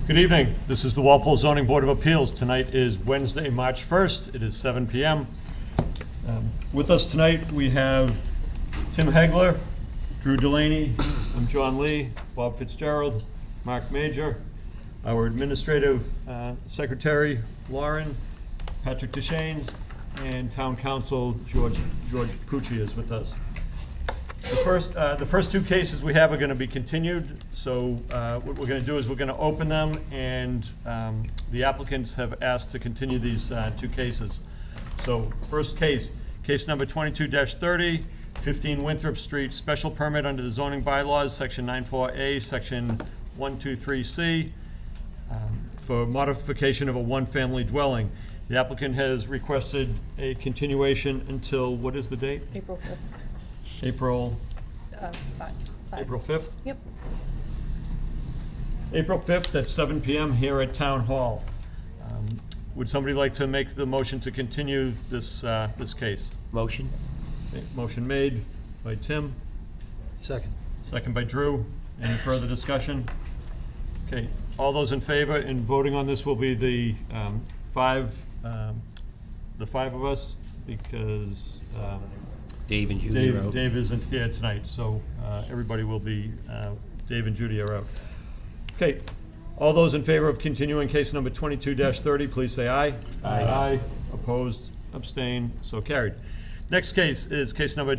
Good evening. This is the Walpole Zoning Board of Appeals. Tonight is Wednesday, March 1st. It is 7 p.m. With us tonight, we have Tim Hegler, Drew Delaney, I'm John Lee, Bob Fitzgerald, Mark Major, our administrative secretary, Lauren, Patrick DeShanes, and town council, George Pucci is with us. The first two cases we have are going to be continued, so what we're going to do is we're going to open them, and the applicants have asked to continue these two cases. So first case number 22-30, 15 Winthrop Street, special permit under the zoning bylaws, section 94A, section 123C, for modification of a one-family dwelling. The applicant has requested a continuation until, what is the date? April 5th. April 5. April 5th? Yep. April 5th at 7 p.m. here at Town Hall. Would somebody like to make the motion to continue this case? Motion? Okay, motion made by Tim, Second. second by Drew. Any further discussion? Okay, all those in favor, and voting on this will be the five of us, because Dave and Judy are out. Dave isn't here tonight, so everybody will be, Dave and Judy are out. Okay, all those in favor of continuing case number 22-30, please say aye. Aye. Aye, opposed, abstained, so carried. Next case is case number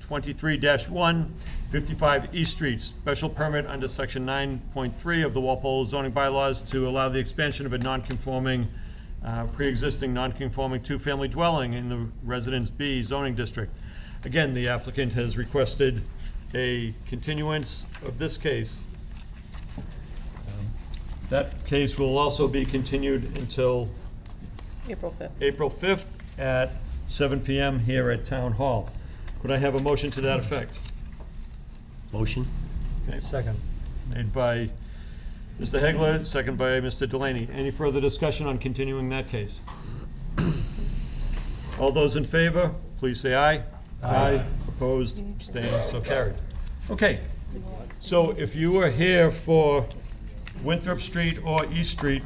23-1, 55 East Street, special permit under section 9.3 of the Walpole zoning bylaws to allow the expansion of a non-conforming, pre-existing non-conforming two-family dwelling in the Residence B zoning district. Again, the applicant has requested a continuance of this case. That case will also be continued until April 5th. April 5th at 7 p.m. here at Town Hall. Could I have a motion to that effect? Motion? Okay, Second. made by Mr. Hegler, second by Mr. Delaney. Any further discussion on continuing that case? All those in favor, please say aye. Aye. Opposed, abstained, so carried. Okay, so if you were here for Winthrop Street or East Street,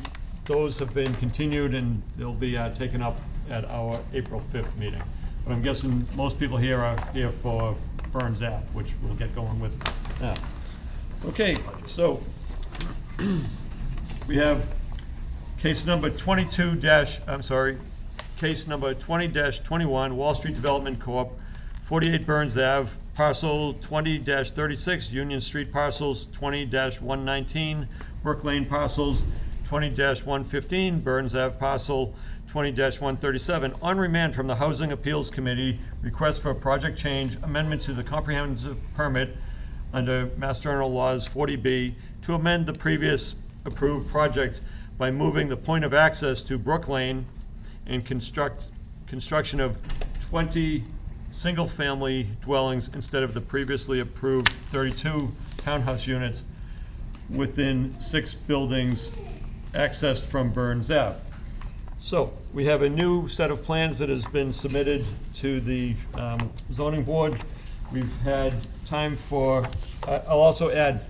those have been continued and they'll be taken up at our April 5th meeting. But I'm guessing most people here are here for Burns Ave, which we'll get going with now. Okay, so we have case number case number 20-21, Wall Street Development Corp., 48 Burns Ave, parcel 20-36, Union Street parcels 20-119, Brook Lane parcels 20-115, Burns Ave parcel 20-137. On remand from the Housing Appeals Committee, request for a project change amendment to the comprehensive permit under Mass General Laws 40B to amend the previous approved project by moving the point of access to Brook Lane and construction of 20 single-family dwellings instead of the previously approved 32 townhouse units within 6 buildings accessed from Burns Ave. So, we have a new set of plans that has been submitted to the zoning board. We've had time for, I'll also add,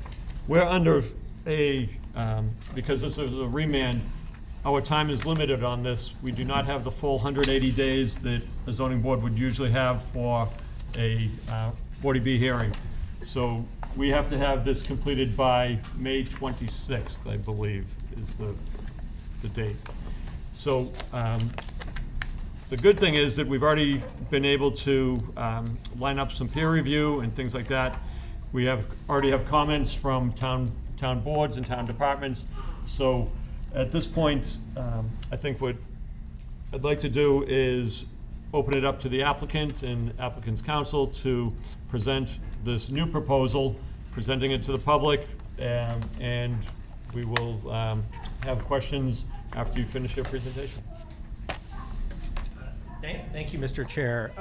we're under a, because this is a remand, our time is limited on this. We do not have the full 180 days that the zoning board would usually have for a 40B hearing. So we have to have this completed by May 26th, I believe, is the date. So the good thing is that we've already been able to line up some peer review and things like that. We already have comments from town boards and town departments. So at this point, I think what I'd like to do is open it up to the applicant and applicant's counsel to present this new proposal, presenting it to the public, and we will have questions after you finish your presentation. Thank you, Mr. Chair.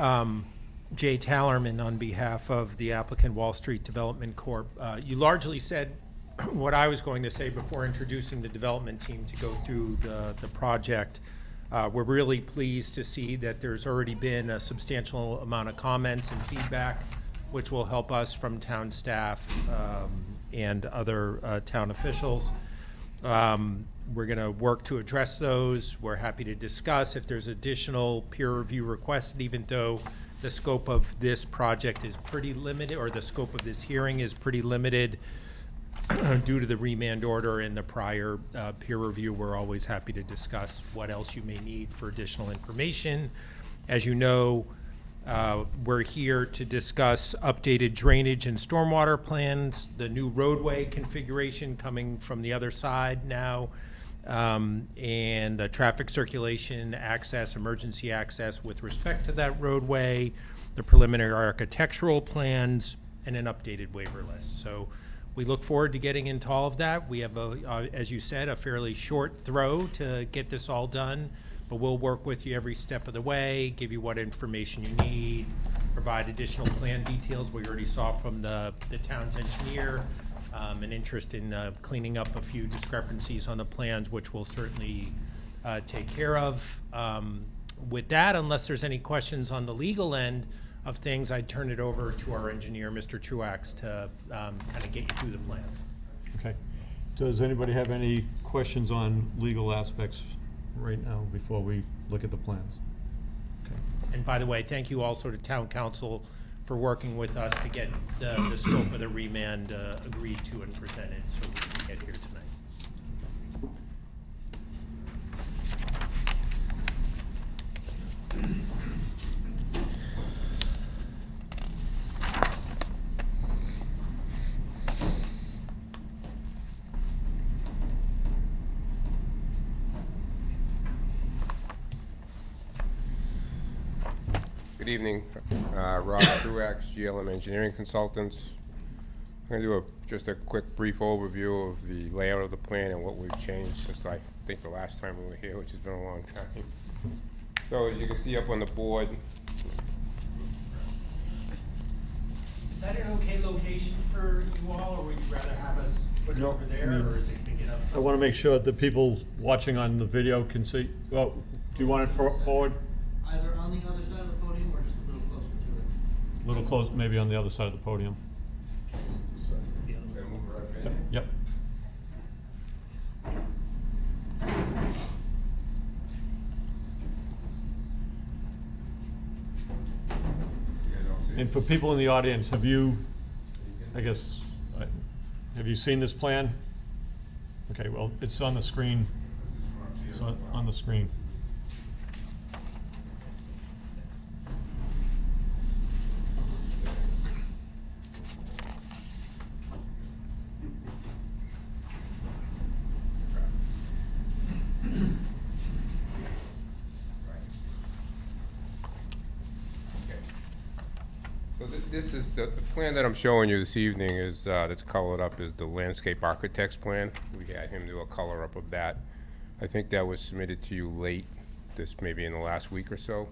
Jay Tallerman on behalf of the applicant Wall Street Development Corp. You largely said what I was going to say before introducing the development team to go through the project. We're really pleased to see that there's already been a substantial amount of comments and feedback, which will help us from town staff and other town officials. We're going to work to address those. We're happy to discuss if there's additional peer review requested, even though the scope of this project is pretty limited, or the scope of this hearing is pretty limited due to the remand order and the prior peer review. We're always happy to discuss what else you may need for additional information. As you know, we're here to discuss updated drainage and stormwater plans, the new roadway configuration coming from the other side now, and the traffic circulation, access, emergency access with respect to that roadway, the preliminary architectural plans, and an updated waiver list. So we look forward to getting into all of that. We have, as you said, a fairly short throw to get this all done, but we'll work with you every step of the way, give you what information you need, provide additional plan details. We already saw from the town's engineer an interest in cleaning up a few discrepancies on the plans, which we'll certainly take care of. With that, unless there's any questions on the legal end of things, I'd turn it over to our engineer, Mr. Truax, to kind of get you through the plans. Okay. Does anybody have any questions on legal aspects right now before we look at the plans? Okay. And by the way, thank you also to town council for working with us to get the scope of the remand agreed to and presented so we can get here tonight. Good evening, Rob Truax, GLM Engineering Consultants. I'm going to do just a quick brief overview of the layout of the plan and what we've changed since I think the last time we were here, which has been a long time. So as you can see up on the board, Is that an okay location for you all, or would you rather have us put it No, over there, I mean- or is it big enough? I want to make sure that people watching on the video can see. Well, do you want it forward? Either on the other side of the podium or just a little closer to it. A little close, maybe on the other side of the podium. Gonna move right in. Yep. You guys all see it? And for people in the audience, have you, I guess, have you seen this plan? Okay, well, it's on the screen. It's on the screen. So this is, the plan that I'm showing you this evening is, that's colored up, is the landscape architect's plan. We had him do a color up of that. I think that was submitted to you late, maybe in the last week or so.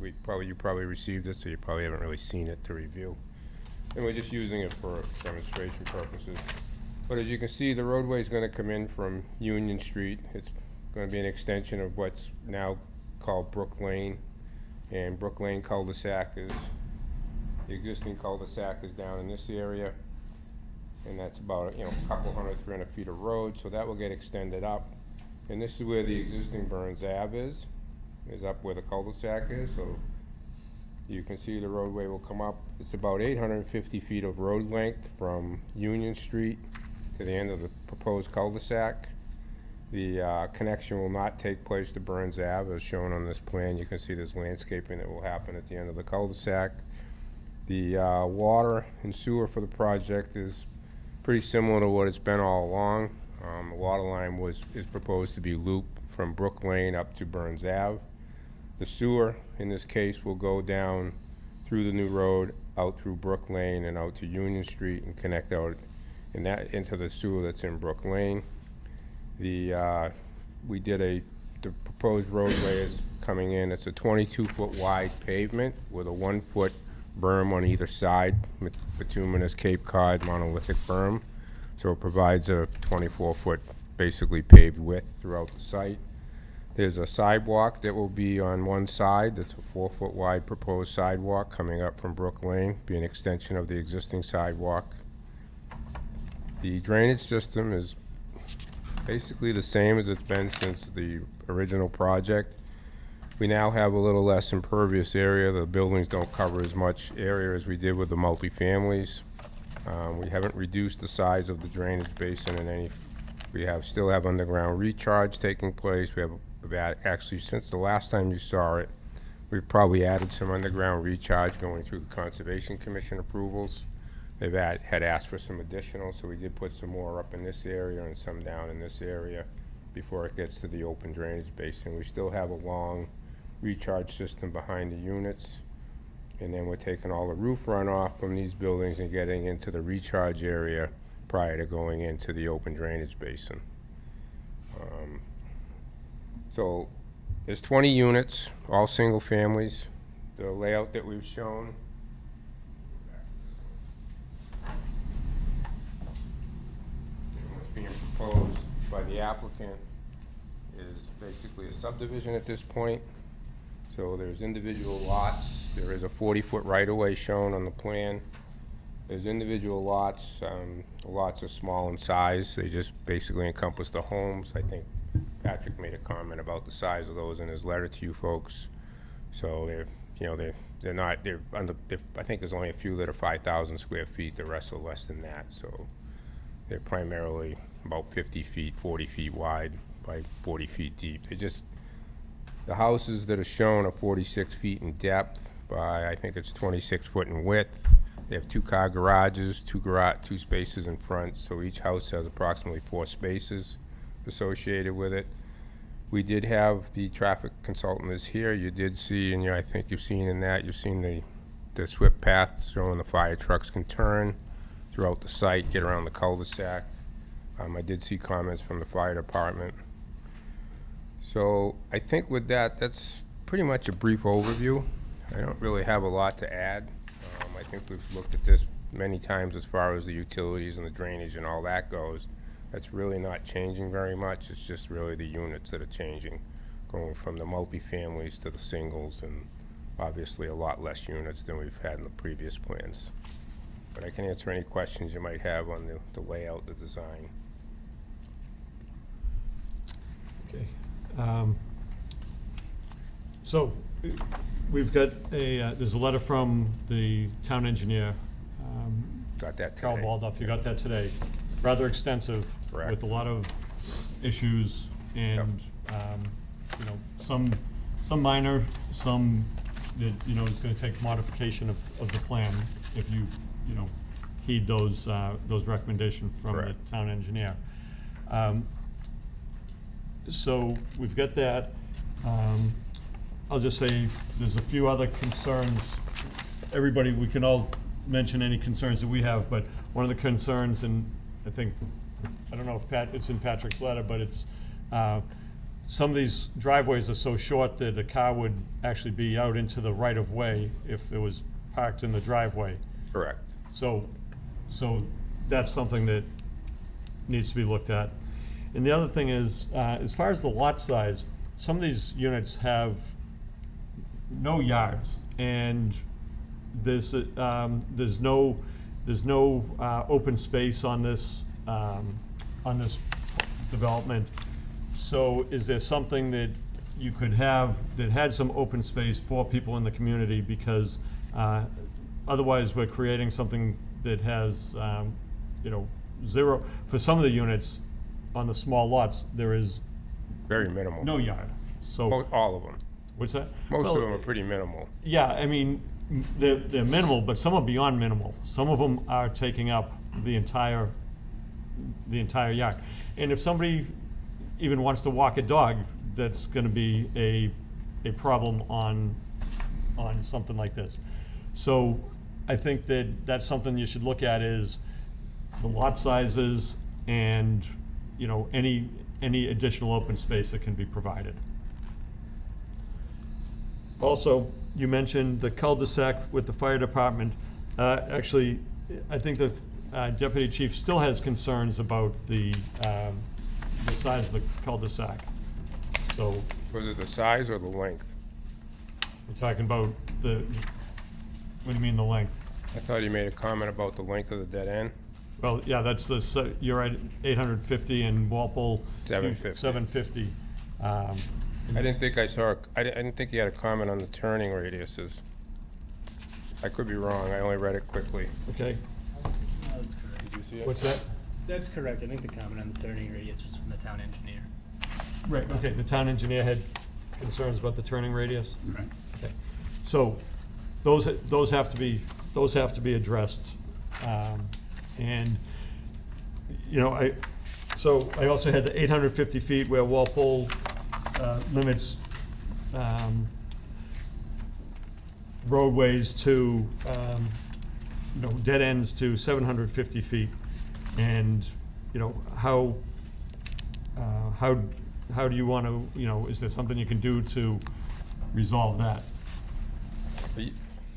You probably received it, so you probably haven't really seen it to review. And we're just using it for demonstration purposes. But as you can see, the roadway is gonna come in from Union Street. It's gonna be an extension of what's now called Brook Lane. And Brook Lane cul-de-sac is, the existing cul-de-sac is down in this area. And that's about, a couple 300 feet of road, so that will get extended up. And this is where the existing Burns Ave is up where the cul-de-sac is, so you can see the roadway will come up. It's about 850 feet of road length from Union Street to the end of the proposed cul-de-sac. The connection will not take place to Burns Ave, as shown on this plan. You can see there's landscaping that will happen at the end of the cul-de-sac. The water and sewer for the project is pretty similar to what it's been all along. The water line is proposed to be looped from Brook Lane up to Burns Ave. The sewer, in this case, will go down through the new road, out through Brook Lane and out to Union Street and connect out into the sewer that's in Brook Lane. The proposed roadway is coming in. It's a 22-foot wide pavement with a 1-foot berm on either side, bituminous Cape Cod monolithic berm. So it provides a 24-foot basically paved width throughout the site. There's a sidewalk that will be on one side. That's a 4-foot wide proposed sidewalk coming up from Brook Lane, be an extension of the existing sidewalk. The drainage system is basically the same as it's been since the original project. We now have a little less impervious area. The buildings don't cover as much area as we did with the multifamilies. We haven't reduced the size of the drainage basin in any, still have underground recharge taking place. Actually, since the last time you saw it, we've probably added some underground recharge going through the Conservation Commission approvals. They've had asked for some additional, so we did put some more up in this area and some down in this area before it gets to the open drainage basin. We still have a long recharge system behind the units, and then we're taking all the roof runoff from these buildings and getting into the recharge area prior to going into the open drainage basin. So there's 20 units, all single families. The layout that we've shown. What's being proposed by the applicant is basically a subdivision at this point. So there's individual lots. There is a 40-foot right-of-way shown on the plan. There's individual lots. The lots are small in size. They just basically encompass the homes. I think Patrick made a comment about the size of those in his letter to you folks. So I think there's only a few that are 5,000 square feet. The rest are less than that. So they're primarily about 50 feet, 40 feet wide by 40 feet deep. The houses that are shown are 46 feet in depth by, I think it's 26 foot in width. They have 2-car garages, two spaces in front, so each house has approximately 4 spaces associated with it. We did have the traffic consultant is here. You did see, and I think you've seen the SWIP path showing the fire trucks can turn throughout the site, get around the cul-de-sac. I did see comments from the fire department. So I think with that, that's pretty much a brief overview. I don't really have a lot to add. I think we've looked at this many times as far as the utilities and the drainage and all that goes. That's really not changing very much. It's just really the units that are changing, going from the multifamilies to the singles, and obviously a lot less units than we've had in the previous plans. But I can answer any questions you might have on the layout, the design. Okay. So we've got there's a letter from the town engineer, Got that today. Carl Baldoff. You got that today. Rather extensive. Correct. With a lot of issues and, some minor, some that, is gonna take modification of the plan if you heed those recommendations from the Correct. town engineer. So we've got that. I'll just say, there's a few other concerns. Everybody, we can all mention any concerns that we have, but one of the concerns, and I don't know if it's in Patrick's letter, but it's, some of these driveways are so short that a car would actually be out into the right-of-way if it was parked in the driveway. Correct. So that's something that needs to be looked at. And the other thing is, as far as the lot size, some of these units have no yards, and there's no open space on this development. So is there something that you could have that had some open space for people in the community? Because otherwise we're creating something that has zero. For some of the units on the small lots, there is Very minimal. no yard. So All of them. what's that? Most Well, of them are pretty minimal. Yeah, I mean, they're minimal, but some are beyond minimal. Some of them are taking up the entire yard. And if somebody even wants to walk a dog, that's gonna be a problem on something like this. So I think that's something you should look at, is the lot sizes and, any additional open space that can be provided. Also, you mentioned the cul-de-sac with the fire department. Actually, I think the deputy chief still has concerns about the size of the cul-de-sac. So Was it the size or the length? we're talking about what do you mean the length? I thought he made a comment about the length of the dead end. Well, yeah, you're at 850 and Walpole. 750. 750. I didn't think I saw, I didn't think you had a comment on the turning radiuses. I could be wrong, I only read it quickly. Okay, That's correct. Did you see it? what's that? That's correct. I think the comment on the turning radius was from the town engineer. Right, okay, the town engineer had concerns about the turning radius? Right. Okay. So, those have to be addressed. And, you know, I also had the 850 feet where Walpole limits roadways to, dead ends to 750 feet. And, you know, how do you want to, is there something you can do to resolve that?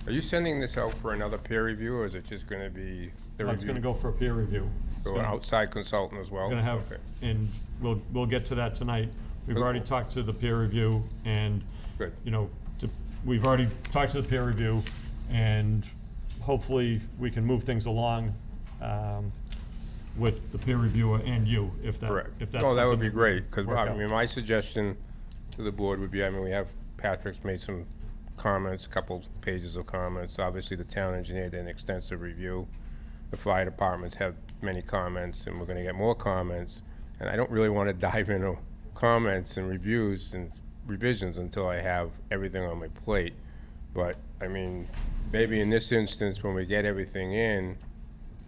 Are you sending this out for another peer review, or is it just gonna be the It's gonna review? go for a peer review. So an outside consultant as well? We're gonna have, Okay. and we'll get to that tonight. We've Cool. already talked to the peer review, and, Good. we've already talked to the peer review, and hopefully we can move things along with the peer reviewer and you, if that's Correct. something. No, that would be you great, because, work I out. mean, my suggestion to the board would be, we have, Patrick's made some comments, a couple pages of comments. Obviously, the town engineer did an extensive review. The fire departments have many comments, and we're gonna get more comments. And I don't really wanna dive into comments and reviews and revisions until I have everything on my plate. But, I mean, maybe in this instance, when we get everything in,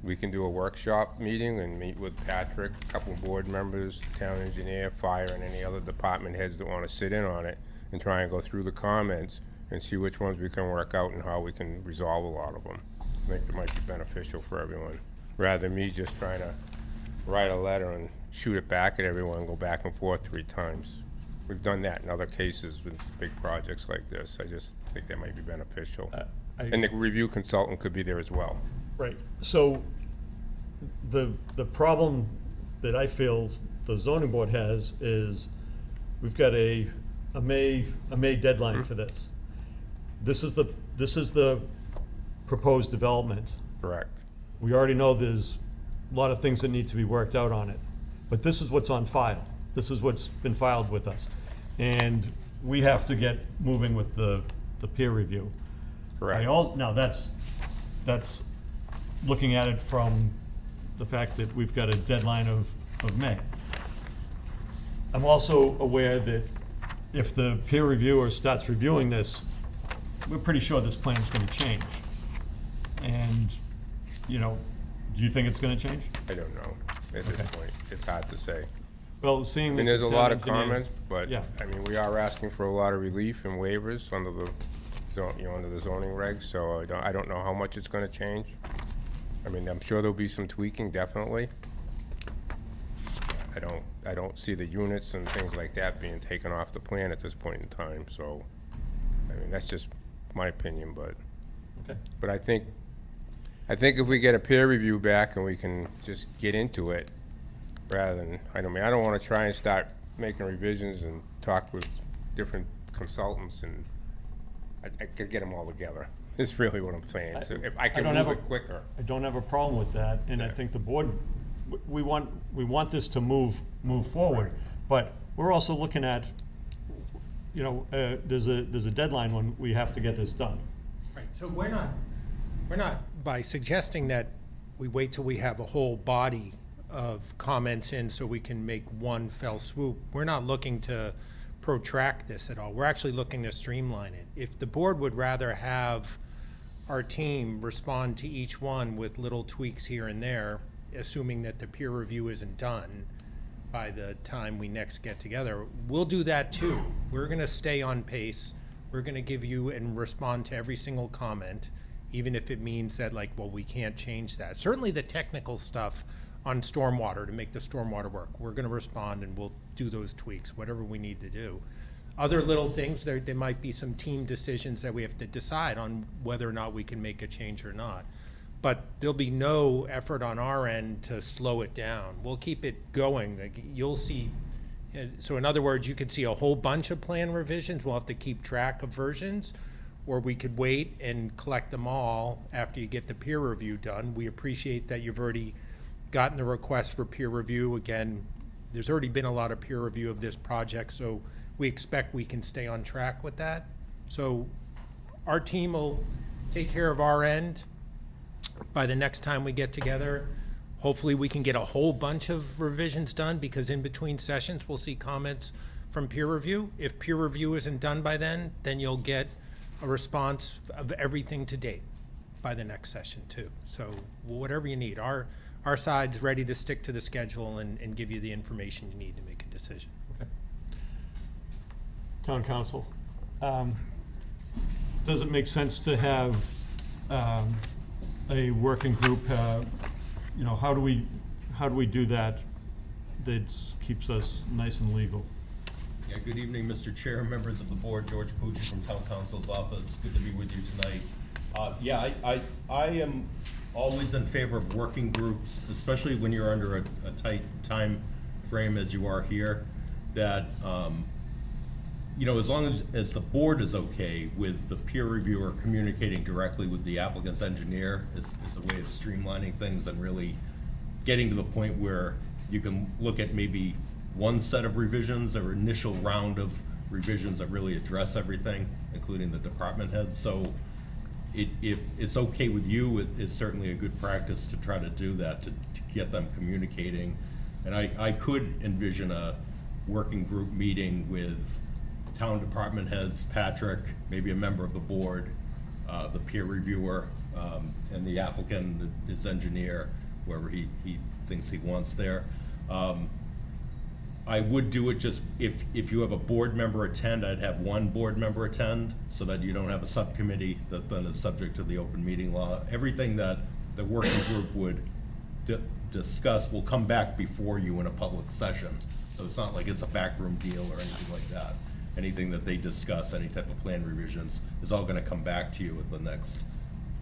we can do a workshop meeting and meet with Patrick, a couple of board members, town engineer, fire, and any other department heads that wanna sit in on it, and try and go through the comments and see which ones we can work out and how we can resolve a lot of them. I think it might be beneficial for everyone, rather than me just trying to write a letter and shoot it back at everyone and go back and forth 3 times. We've done that in other cases with big projects like this. I just think that might be beneficial. And the review consultant could be there as well. Right, so the problem that I feel the zoning board has is we've got a May deadline for this. This is the proposed development. Correct. We already know there's a lot of things that need to be worked out on it, but this is what's on file. This is what's been filed with us. And we have to get moving with the peer review. Correct. Now, that's looking at it from the fact that we've got a deadline of May. I'm also aware that if the peer reviewer starts reviewing this, we're pretty sure this plan is gonna change. And, do you think it's gonna change? I don't know. At this Okay. point, it's hard to say. Well, seeing. I mean, that there's a the lot town of engineers- comments, but, Yeah. I mean, we are asking for a lot of relief and waivers under the, under the zoning regs, so I don't know how much it's gonna change. I mean, I'm sure there'll be some tweaking, definitely. I don't see the units and things like that being taken off the plan at this point in time, so, I mean, that's just my opinion, but, Okay. but I think if we get a peer review back and we can just get into it, rather than, I don't wanna try and start making revisions and talk with different consultants, and I could get them all together. That's really what I'm saying. So if I can don't move have a- it quicker. I don't have a problem with that, and I think the board, we want this to move forward. But we're also looking at, there's a deadline when we have to get this done. Right, so we're not, by suggesting that we wait till we have a whole body of comments in so we can make one fell swoop, we're not looking to protract this at all. We're actually looking to streamline it. If the board would rather have our team respond to each one with little tweaks here and there, assuming that the peer review isn't done by the time we next get together, we'll do that too. We're gonna stay on pace. We're gonna give you and respond to every single comment, even if it means that, we can't change that. Certainly the technical stuff on stormwater, to make the stormwater work, we're gonna respond and we'll do those tweaks, whatever we need to do. Other little things, there might be some team decisions that we have to decide on whether or not we can make a change or not. But there'll be no effort on our end to slow it down. We'll keep it going. You'll see, so in other words, you could see a whole bunch of plan revisions. We'll have to keep track of versions, or we could wait and collect them all after you get the peer review done. We appreciate that you've already gotten the request for peer review. Again, there's already been a lot of peer review of this project, so we expect we can stay on track with that. So our team will take care of our end. By the next time we get together, hopefully we can get a whole bunch of revisions done, because in between sessions, we'll see comments from peer review. If peer review isn't done by then you'll get a response of everything to date by the next session too. So whatever you need, our side's ready to stick to the schedule and give you the information you need to make a decision. Town council, does it make sense to have a working group? You know, how do we do that keeps us nice and legal? Yeah, good evening, Mr. Chair, members of the board. George Pucci from Town Council's office. Good to be with you tonight. Yeah, I am always in favor of working groups, especially when you're under a tight time frame as you are here, that, you know, as long as the board is okay with the peer reviewer communicating directly with the applicant's engineer is a way of streamlining things and really getting to the point where you can look at maybe one set of revisions or initial round of revisions that really address everything, including the department heads. So if it's okay with you, it's certainly a good practice to try to do that, to get them communicating. And I could envision a working group meeting with town department heads, Patrick, maybe a member of the board, the peer reviewer, and the applicant, his engineer, whoever he thinks he wants there. I would do it just, if you have a board member attend, I'd have one board member attend, so that you don't have a subcommittee that then is subject to the open meeting law. Everything that the working group would discuss will come back before you in a public session. So it's not like it's a backroom deal or anything like that. Anything that they discuss, any type of plan revisions, is all gonna come back to you at the next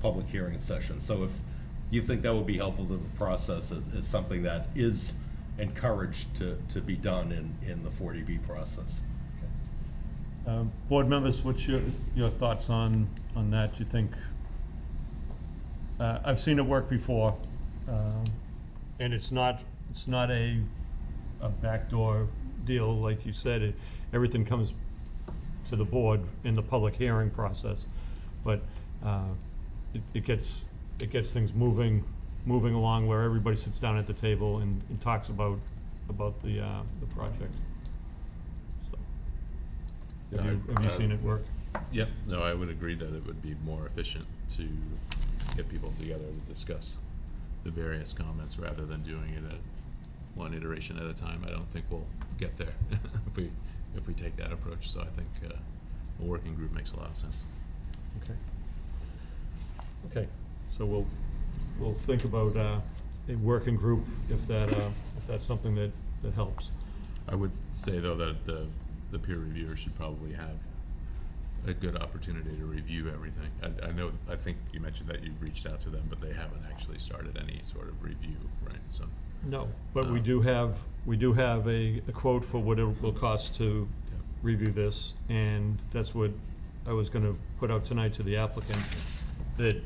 public hearing session. So if you think that would be helpful to the process, it's something that is encouraged to be done in the 40B process. Board members, what's your thoughts on that? Do you think, I've seen it work before, and it's not a backdoor deal, like you said. Everything comes to the board in the public hearing process, but it gets things moving along where everybody sits down at the table and talks about the project. So, have you seen it work? Yep, no, I would agree that it would be more efficient to get people together to discuss the various comments rather than doing it at one iteration at a time. I don't think we'll get there if we take that approach. So I think a working group makes a lot of sense. Okay, so we'll think about a working group if that's something that helps. I would say though that the peer reviewer should probably have a good opportunity to review everything. I think you mentioned that you reached out to them, but they haven't actually started any sort of review, right? So No, but we do have a quote for what it will cost to review this, and that's what I was gonna put out tonight to the applicant, that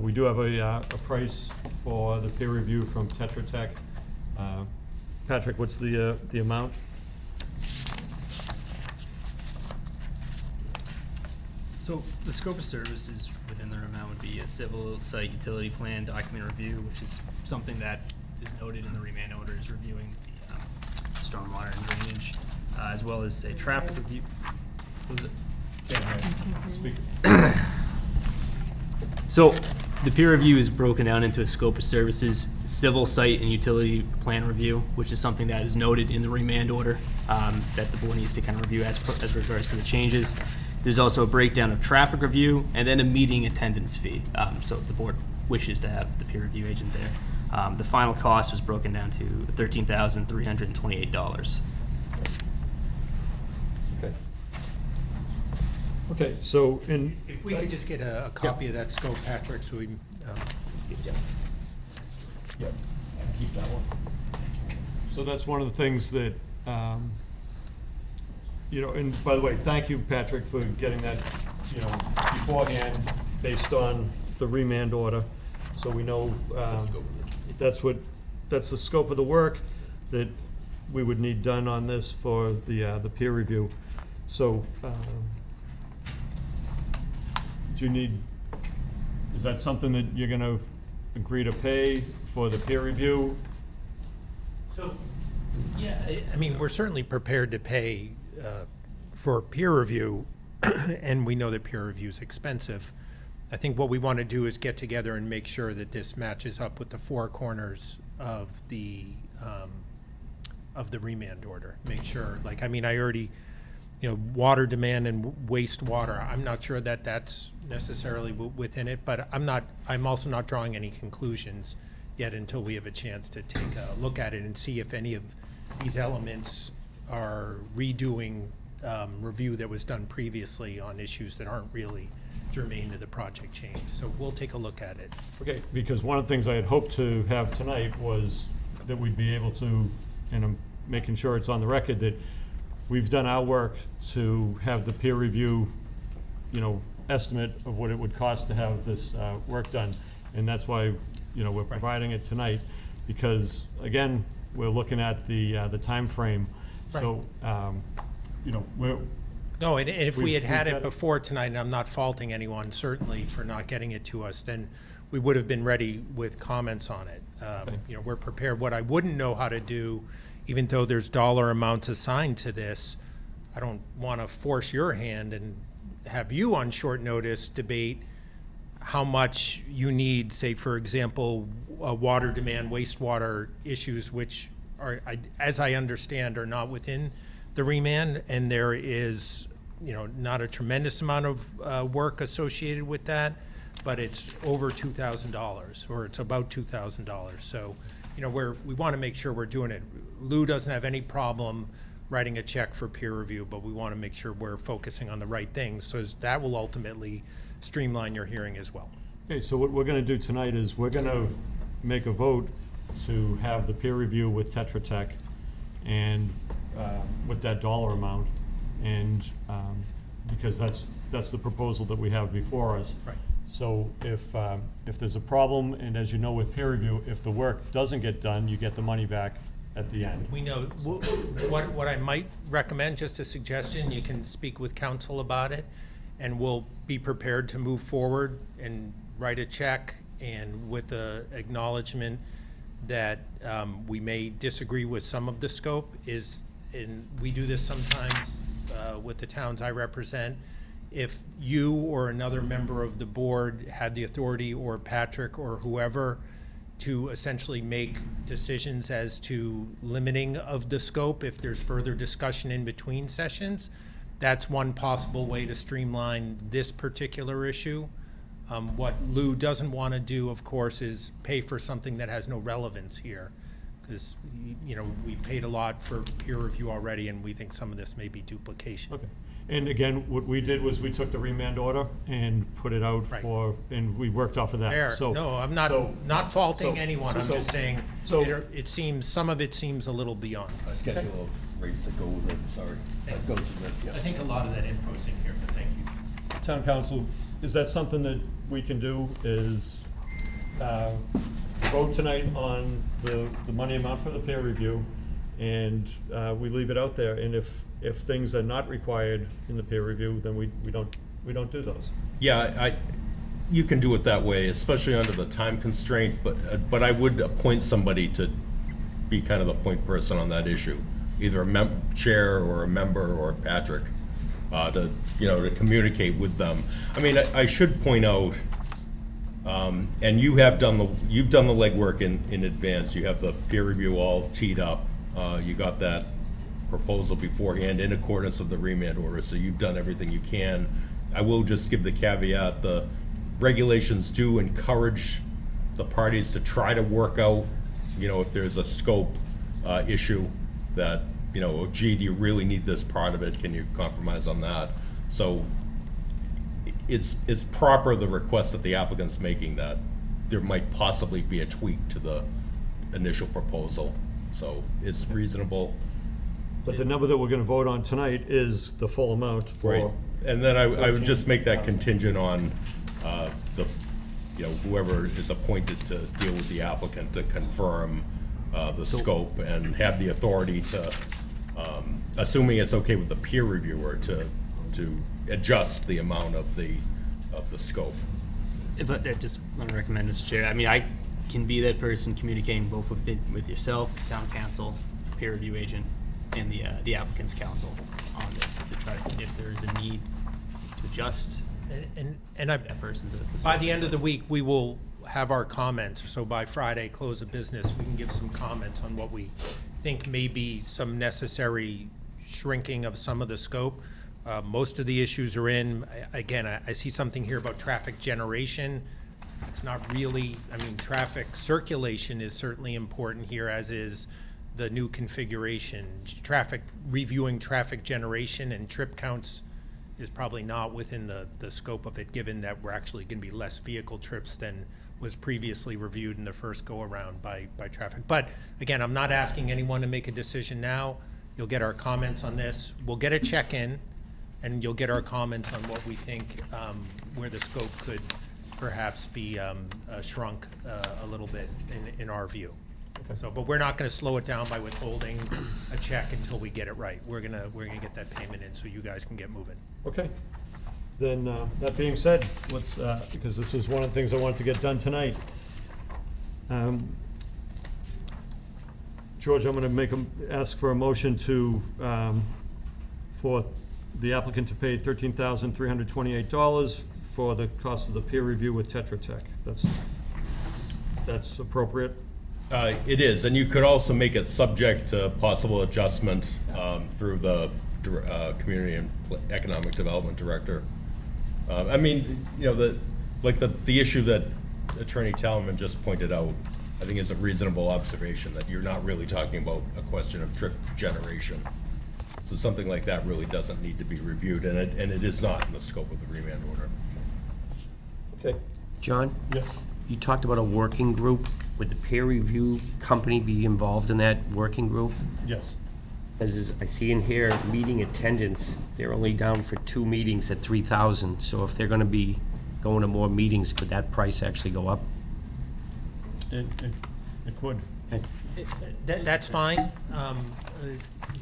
we do have a price for the peer review from Tetra Tech. Patrick, what's the amount? So the scope of services within their amount would be a civil site utility plan document review, which is something that is noted in the remand order, is reviewing the stormwater and drainage, as well as a traffic review. What was it? So the peer review is broken down into a scope of services, civil site and utility plan review, which is something that is noted in the remand order, that the board needs to kind of review as regards to the changes. There's also a breakdown of traffic review and then a meeting attendance fee. So if the board wishes to have the peer review agent there. The final cost was broken down to $13,328. Okay. Okay, so If we could just get a copy of that scope, Patrick, so we, Yep, keep that one. So that's one of the things that, and by the way, thank you, Patrick, for getting that, beforehand, based on the remand order. So we know, that's what that's the scope of the work that we would need done on this for the peer review. So, do you need, is that something that you're gonna agree to pay for the peer review? So, yeah, I mean, we're certainly prepared to pay for peer review, and we know that peer review is expensive. I think what we want to do is get together and make sure that this matches up with the four corners of the remand order. Make sure, like, I mean, I already, you know, water demand and wastewater, I'm not sure that that's necessarily within it, but I'm also not drawing any conclusions yet until we have a chance to take a look at it and see if any of these elements are redoing review that was done previously on issues that aren't really germane to the project change. So we'll take a look at it. Okay, because one of the things I had hoped to have tonight was that we'd be able to, and I'm making sure it's on the record, that we've done our work to have the peer review, you know, estimate of what it would cost to have this work done. And that's why, you know, we're providing it tonight, because, again, we're looking at the timeframe. So, you know, No, and if we had had we've it got- before tonight, and I'm not faulting anyone certainly for not getting it to us, then we would have been ready with comments on it. You know, we're prepared. What I wouldn't know how to do, even though there's dollar amounts assigned to this, I don't want to force your hand and have you on short notice debate how much you need, say, for example, water demand, wastewater issues, which are, as I understand, are not within the remand, and there is, you know, not a tremendous amount of work associated with that, but it's over $2,000, or it's about $2,000. So, you know, we want to make sure we're doing it. Lou doesn't have any problem writing a check for peer review, but we want to make sure we're focusing on the right things, so that will ultimately streamline your hearing as well. Okay, so what we're gonna do tonight is we're gonna make a vote to have the peer review with Tetra Tech and with that dollar amount, and because that's the proposal that we have before us. Right. So if there's a problem, and as you know with peer review, if the work doesn't get done, you get the money back at the end. We know, what I might recommend, just a suggestion, you can speak with council about it, and we'll be prepared to move forward and write a check, and with the acknowledgement that we may disagree with some of the scope and we do this sometimes with the towns I represent. If you or another member of the board had the authority, or Patrick or whoever, to essentially make decisions as to limiting of the scope, if there's further discussion in between sessions, that's one possible way to streamline this particular issue. What Lou doesn't want to do, of course, is pay for something that has no relevance here. Because, you know, we paid a lot for peer review already, and we think some of this may be duplication. Okay. And again, what we did was we took the remand order and put it out Right. for, and we worked off of that. Fair. So- No, I'm so- not faulting so- anyone, I'm so- just saying, so- it seems, some of it seems a little beyond. But Schedule of rates that go with it, sorry. That goes with it, yeah. I think a lot of that info's in here, but thank you. Town council, is that something that we can do, is vote tonight on the money amount for the peer review, and we leave it out there, and if things are not required in the peer review, then we don't do those. Yeah, you can do it that way, especially under the time constraint, but I would appoint somebody to be kind of the point person on that issue, either a chair or a member or Patrick, to communicate with them. I mean, I should point out, and you've done the legwork in advance. You have the peer review all teed up. You got that proposal beforehand in accordance with the remand order, so you've done everything you can. I will just give the caveat, the regulations do encourage the parties to try to work out, if there's a scope issue that, oh, gee, do you really need this part of it? Can you compromise on that? So it's proper, the request that the applicant's making, that there might possibly be a tweak to the initial proposal. So it's reasonable. But the number that we're gonna vote on tonight is the full amount Right. for, And then I would just make that contingent on whoever is appointed to deal with the applicant to confirm the scope and have the authority to, assuming it's okay with the peer reviewer, to adjust the amount of the scope. If I just want to recommend, Mr. Chair, I mean, I can be that person communicating both with yourself, town council, peer review agent, and the applicant's counsel on this, to try, if there is a need to adjust And I, that person to the. by the end of the week, we will have our comments, so by Friday, close of business, we can give some comments on what we think may be some necessary shrinking of some of the scope. Most of the issues are in. Again, I see something here about traffic generation. It's not really, I mean, traffic circulation is certainly important here, as is the new configuration. Reviewing traffic generation and trip counts is probably not within the scope of it, given that we're actually gonna be less vehicle trips than was previously reviewed in the first go-around by traffic. But again, I'm not asking anyone to make a decision now. You'll get our comments on this. We'll get a check-in, and you'll get our comments on what we think, where the scope could perhaps be shrunk a little bit in our view. So, but we're not gonna slow it down by withholding a check until we get it right. We're gonna get that payment in so you guys can get moving. Okay. Then, that being said, let's, because this was one of the things I wanted to get done tonight. George, I'm gonna ask for a motion to, for the applicant to pay $13,328 for the cost of the peer review with Tetra Tech. That's appropriate? It is, and you could also make it subject to possible adjustment through the Community and Economic Development Director. I mean, you know, the issue that Attorney Talman just pointed out, I think is a reasonable observation, that you're not really talking about a question of trip generation. So something like that really doesn't need to be reviewed, and it is not in the scope of the remand order. Okay. John? Yes. You talked about a working group. Would the peer review company be involved in that working group? Yes. As I see in here, meeting attendance, they're only down for 2 meetings at 3,000. So if they're gonna be going to more meetings, could that price actually go up? It could. Okay. That's fine.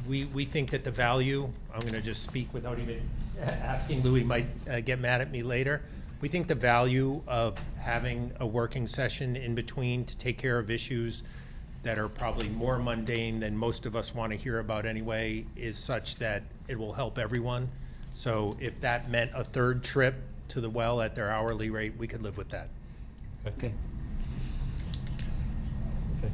We think that the value, I'm gonna just speak without even asking, Louis might get mad at me later. We think the value of having a working session in between to take care of issues that are probably more mundane than most of us want to hear about anyway is such that it will help everyone. So if that meant a third trip to the well at their hourly rate, we could live with that. Okay. Okay.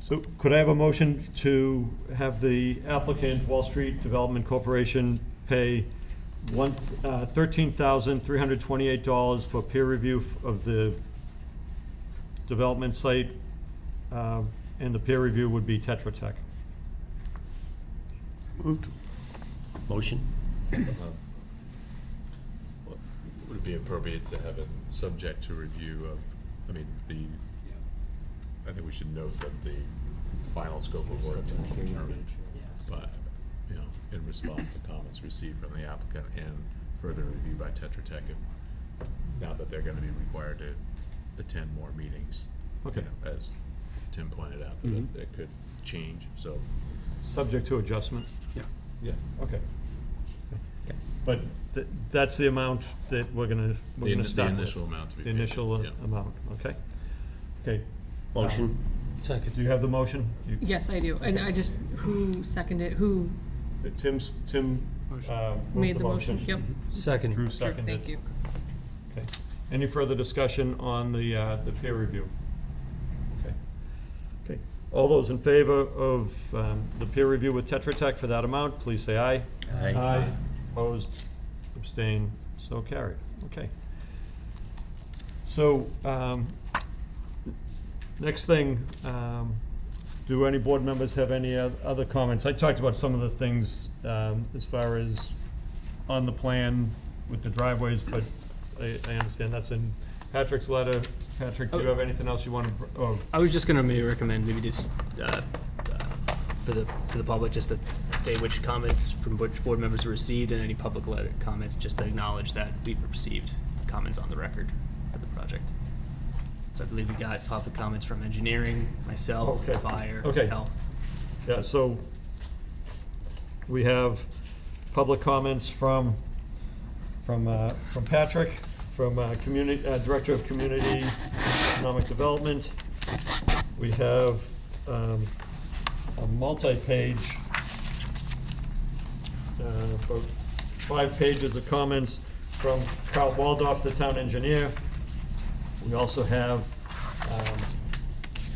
So could I have a motion to have the applicant, Wall Street Development Corporation, pay $13,328 for peer review of the development site, and the peer review would be Tetra Tech. Motion? Would it be appropriate to have it subject to review of, I mean, I think we should note that the final scope of work to be determined, but, you know, in response to comments received from the applicant and further review by Tetra Tech, now that they're gonna be required to attend more meetings. Okay. You know, as Tim pointed out, that it could change, so. Subject to adjustment? Yeah. Yeah, okay. But that's the amount that we're gonna The start with? initial amount to be The paid. initial Yeah. amount, okay. Okay, Motion? do you have the motion? Yes, I do. And I just, who seconded, who Tim moved made the motion? Yep, Second. Drew sure, seconded. thank you. Okay. Any further discussion on the peer review? Okay. Okay. All those in favor of the peer review with Tetra Tech for that amount, please say aye. Aye. Aye. Opposed, abstained, so carried. Okay. So, next thing, do any board members have any other comments? I talked about some of the things as far as on the plan with the driveways, but I understand that's in Patrick's letter. Patrick, do you have anything else you want to, I was just gonna maybe recommend maybe just, for the public, just to state which comments from which board members were received and any public letter comments, just to acknowledge that we've received comments on the record for the project. So I believe we got public comments from engineering, myself, Okay. fire, Okay. health. Yeah, so we have public comments from Patrick, from community, Director of Community Economic Development. We have a multi-page, about 5 pages of comments from Carl Waldorf, the town engineer. We also have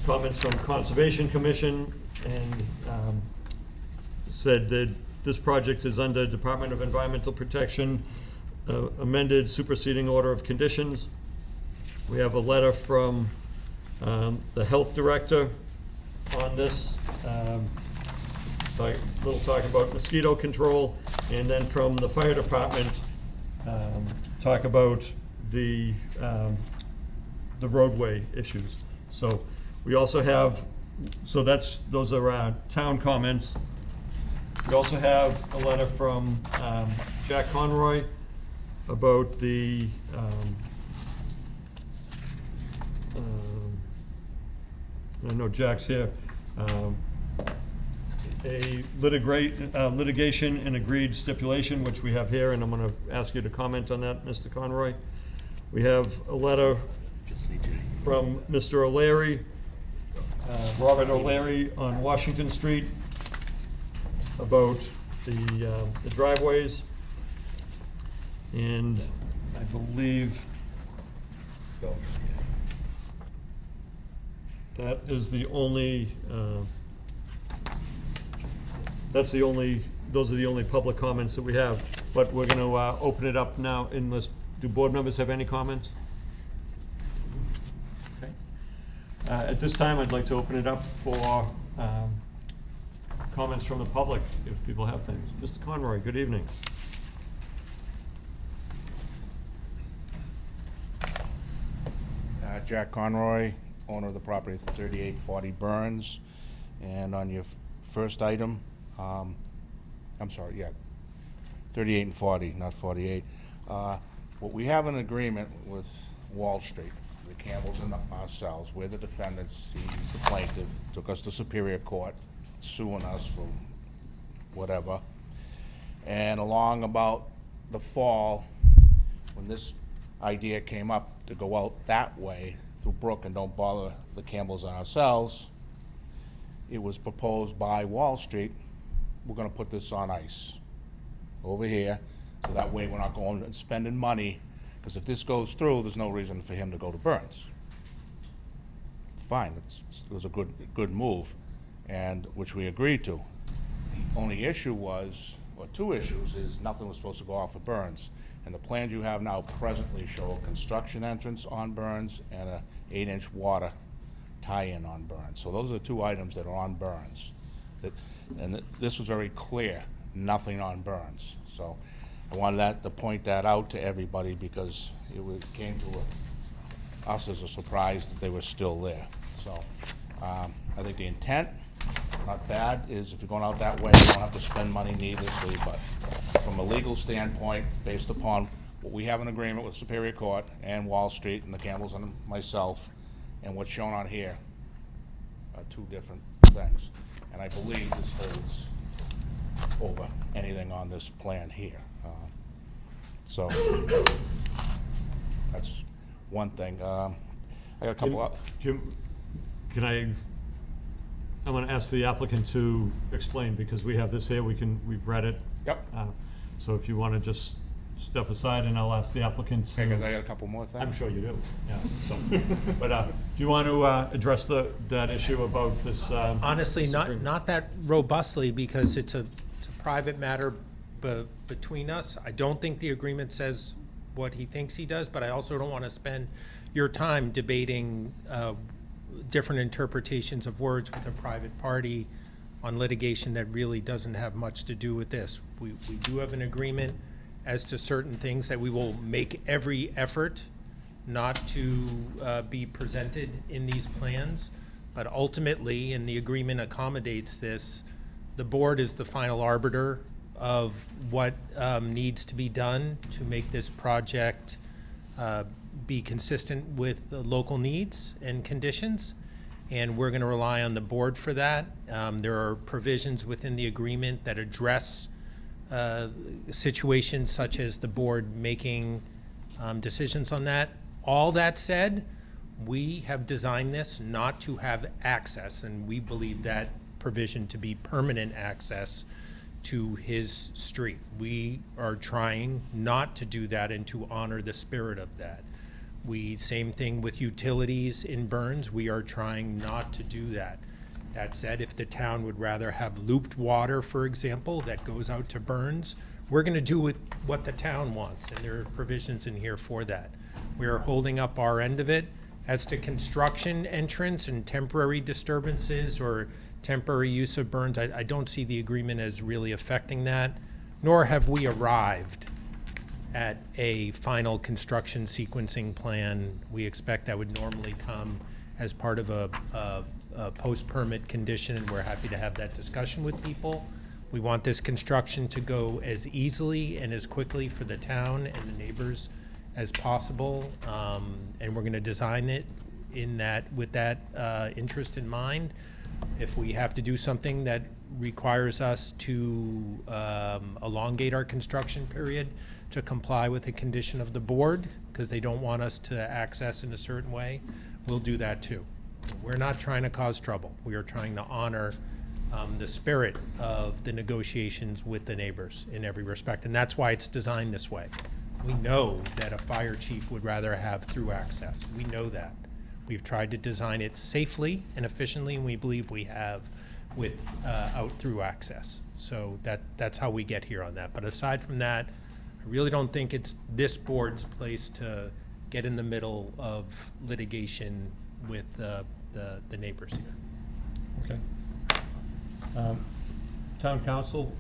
comments from Conservation Commission, and said that this project is under Department of Environmental Protection, amended superseding order of conditions. We have a letter from the health director on this, little talk about mosquito control, and then from the fire department, talk about the roadway issues. So we also have, those are our town comments. We also have a letter from Jack Conroy about the I know Jack's here. A litigation and agreed stipulation, which we have here, and I'm gonna ask you to comment on that, Mr. Conroy. We have a letter from Mr. O'Leary, Robert O'Leary on Washington Street, about the driveways. And I believe that is the only, those are the only public comments that we have. But we're gonna open it up now, unless, do board members have any comments? Okay. At this time, I'd like to open it up for comments from the public, if people have things. Mr. Conroy, good evening. Jack Conroy, owner of the property 3840 Burns. And on your first item, I'm sorry, yeah, 38 and 40, not 48. What we have an agreement with Wall Street, the Campbells and ourselves, we're the defendants, he's the plaintiff, took us to Superior Court, suing us for whatever. And along about the fall, when this idea came up to go out that way through Brook and don't bother the Campbells and ourselves, it was proposed by Wall Street, we're gonna put this on ice over here, so that way we're not going and spending money, because if this goes through, there's no reason for him to go to Burns. Fine, it was a good move, and which we agreed to. The only issue was, or two issues, is nothing was supposed to go off of Burns. And the plans you have now presently show a construction entrance on Burns and a 8-inch water tie-in on Burns. So those are the two items that are on Burns. This was very clear, nothing on Burns. So I wanted to point that out to everybody, because came to us as a surprise that they were still there. So I think the intent, not bad, is if you're going out that way, you don't have to spend money needlessly, but from a legal standpoint, based upon what we have an agreement with Superior Court and Wall Street and the Campbells and myself, and what's shown on here, are two different things. And I believe this holds over anything on this plan here. So that's one thing. I got a couple of... Jim, I'm gonna ask the applicant to explain, because we have this here, we've read it. Yep. So if you wanna just step aside, and I'll ask the applicant to. Because I got a couple more things. I'm sure you do, yeah, so, but, do you want to, address that issue about this, Honestly, this agreement? not that robustly, because it's a private matter between us. I don't think the agreement says what he thinks he does, but I also don't want to spend your time debating different interpretations of words with a private party on litigation that really doesn't have much to do with this. We do have an agreement as to certain things that we will make every effort not to be presented in these plans. But ultimately, and the agreement accommodates this, the board is the final arbiter of what needs to be done to make this project be consistent with the local needs and conditions, and we're going to rely on the board for that. There are provisions within the agreement that address situations such as the board making decisions on that. All that said, we have designed this not to have access, and we believe that provision to be permanent access to his street. We are trying not to do that and to honor the spirit of that. Same thing with utilities in Burns, we are trying not to do that. That said, if the town would rather have looped water, for example, that goes out to Burns, we're gonna do it what the town wants, and there are provisions in here for that. We are holding up our end of it. As to construction entrance and temporary disturbances or temporary use of Burns, I don't see the agreement as really affecting that, nor have we arrived at a final construction sequencing plan. We expect that would normally come as part of a post-permit condition, and we're happy to have that discussion with people. We want this construction to go as easily and as quickly for the town and the neighbors as possible, and we're going to design it with that interest in mind. If we have to do something that requires us to elongate our construction period to comply with the condition of the board, because they don't want us to access in a certain way, we'll do that too. We're not trying to cause trouble. We are trying to honor the spirit of the negotiations with the neighbors in every respect, and that's why it's designed this way. We know that a fire chief would rather have through access. We know that. We've tried to design it safely and efficiently, and we believe we have with out through access. So that's how we get here on that. But aside from that, I really don't think it's this board's place to get in the middle of litigation with the neighbors here. Okay. Town council,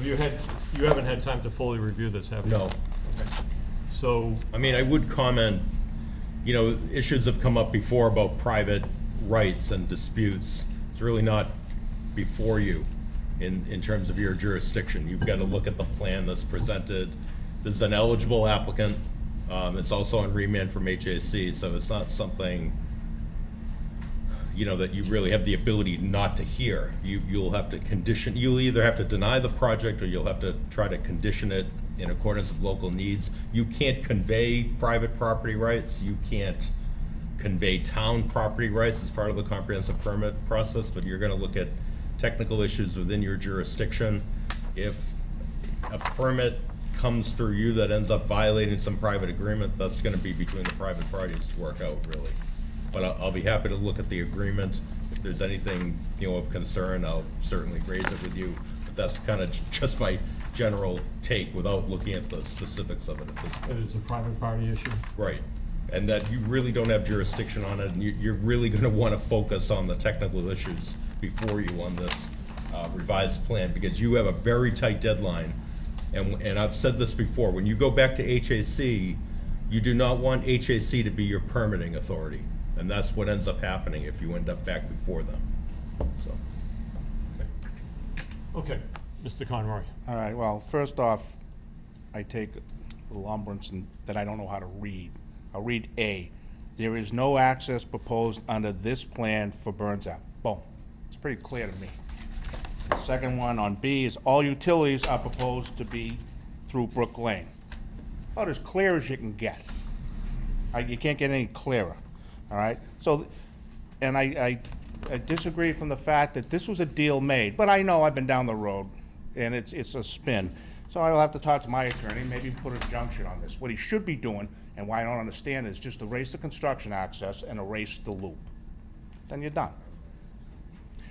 you haven't had time to fully review this, have you? No. So, I mean, I would comment, issues have come up before about private rights and disputes. It's really not before you in terms of your jurisdiction. You've got to look at the plan that's presented. This is an eligible applicant. It's also on remand from HAC, so it's not something, that you really have the ability not to hear. You'll have to condition, you'll either have to deny the project or you'll have to try to condition it in accordance with local needs. You can't convey private property rights. You can't convey town property rights as part of the comprehensive permit process, but you're gonna look at technical issues within your jurisdiction. If a permit comes through you that ends up violating some private agreement, that's gonna be between the private parties to work out, really. But I'll be happy to look at the agreement. If there's anything, of concern, I'll certainly raise it with you. But that's kind of just my general take without looking at the specifics of it at this point. it's a private party issue? Right. And that you really don't have jurisdiction on it, and you're really gonna wanna focus on the technical issues before you on this revised plan, because you have a very tight deadline. And I've said this before, when you go back to HAC, you do not want HAC to be your permitting authority. And that's what ends up happening if you end up back before them, so. Okay, Mr. Conroy. All right, well, first off, I take a little umbrance in that I don't know how to read. I'll read A. There is no access proposed under this plan for Burns Ave. Boom. It's pretty clear to me. The second one on B is all utilities are proposed to be through Brook Lane. About as clear as you can get. You can't get any clearer, all right? So, and I disagree from the fact that this was a deal made, but I know I've been down the road, and it's a spin. So I will have to talk to my attorney, maybe put a junction on this. What he should be doing, and why I don't understand, is just erase the construction access and erase the loop. Then you're done.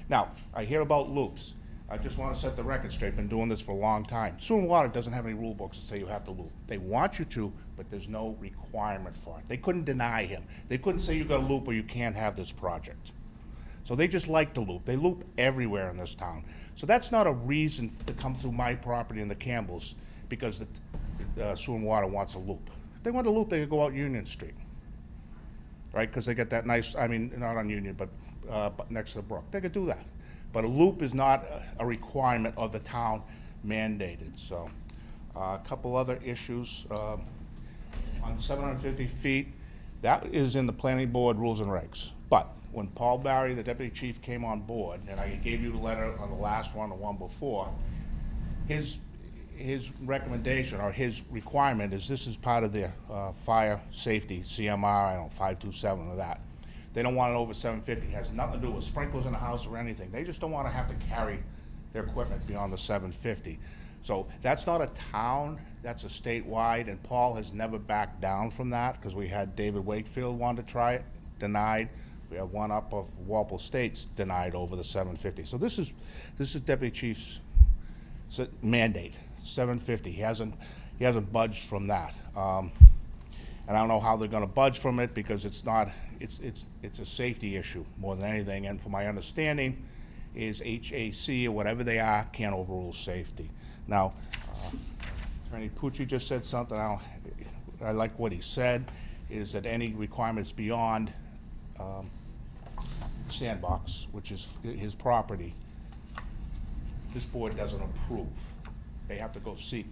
Now, I hear about loops. I just want to set the record straight. Been doing this for a long time. Sewer and Water doesn't have any rule books that say you have to loop. They want you to, but there's no requirement for it. They couldn't deny him. They couldn't say you got to loop or you can't have this project. So they just like to loop. They loop everywhere in this town. So that's not a reason to come through my property and the Campbells because the Sewer and Water wants a loop. If they want a loop, they could go out Union Street, right? Because they get that nice, I mean, not on Union, but next to the brook. They could do that. But a loop is not a requirement of the town mandated. So a couple other issues. on 750 feet, that is in the planning board rules and regs. But when Paul Barry, the deputy chief, came on board, and I gave you the letter on the last one, the one before, his recommendation, or his requirement, is this is part of their fire safety, CMR, I don't know, 527 or that. They don't want it over 750. It has nothing to do with sprinklers in the house or anything. They just don't want to have to carry their equipment beyond the 750. So that's not a town, that's a statewide, and Paul has never backed down from that, because we had David Wakefield wanted to try it, denied. We have one up of Walpole Estates denied over the 750. So this is Deputy Chief's mandate, 750. He hasn't budged from that. And I don't know how they're gonna budge from it, because it's a safety issue more than anything. And from my understanding, is HAC or whatever they are can't overrule safety. Now, Attorney Pucci just said something, I like what he said, is that any requirements beyond Sandbox, which is his property, this board doesn't approve. They have to go seek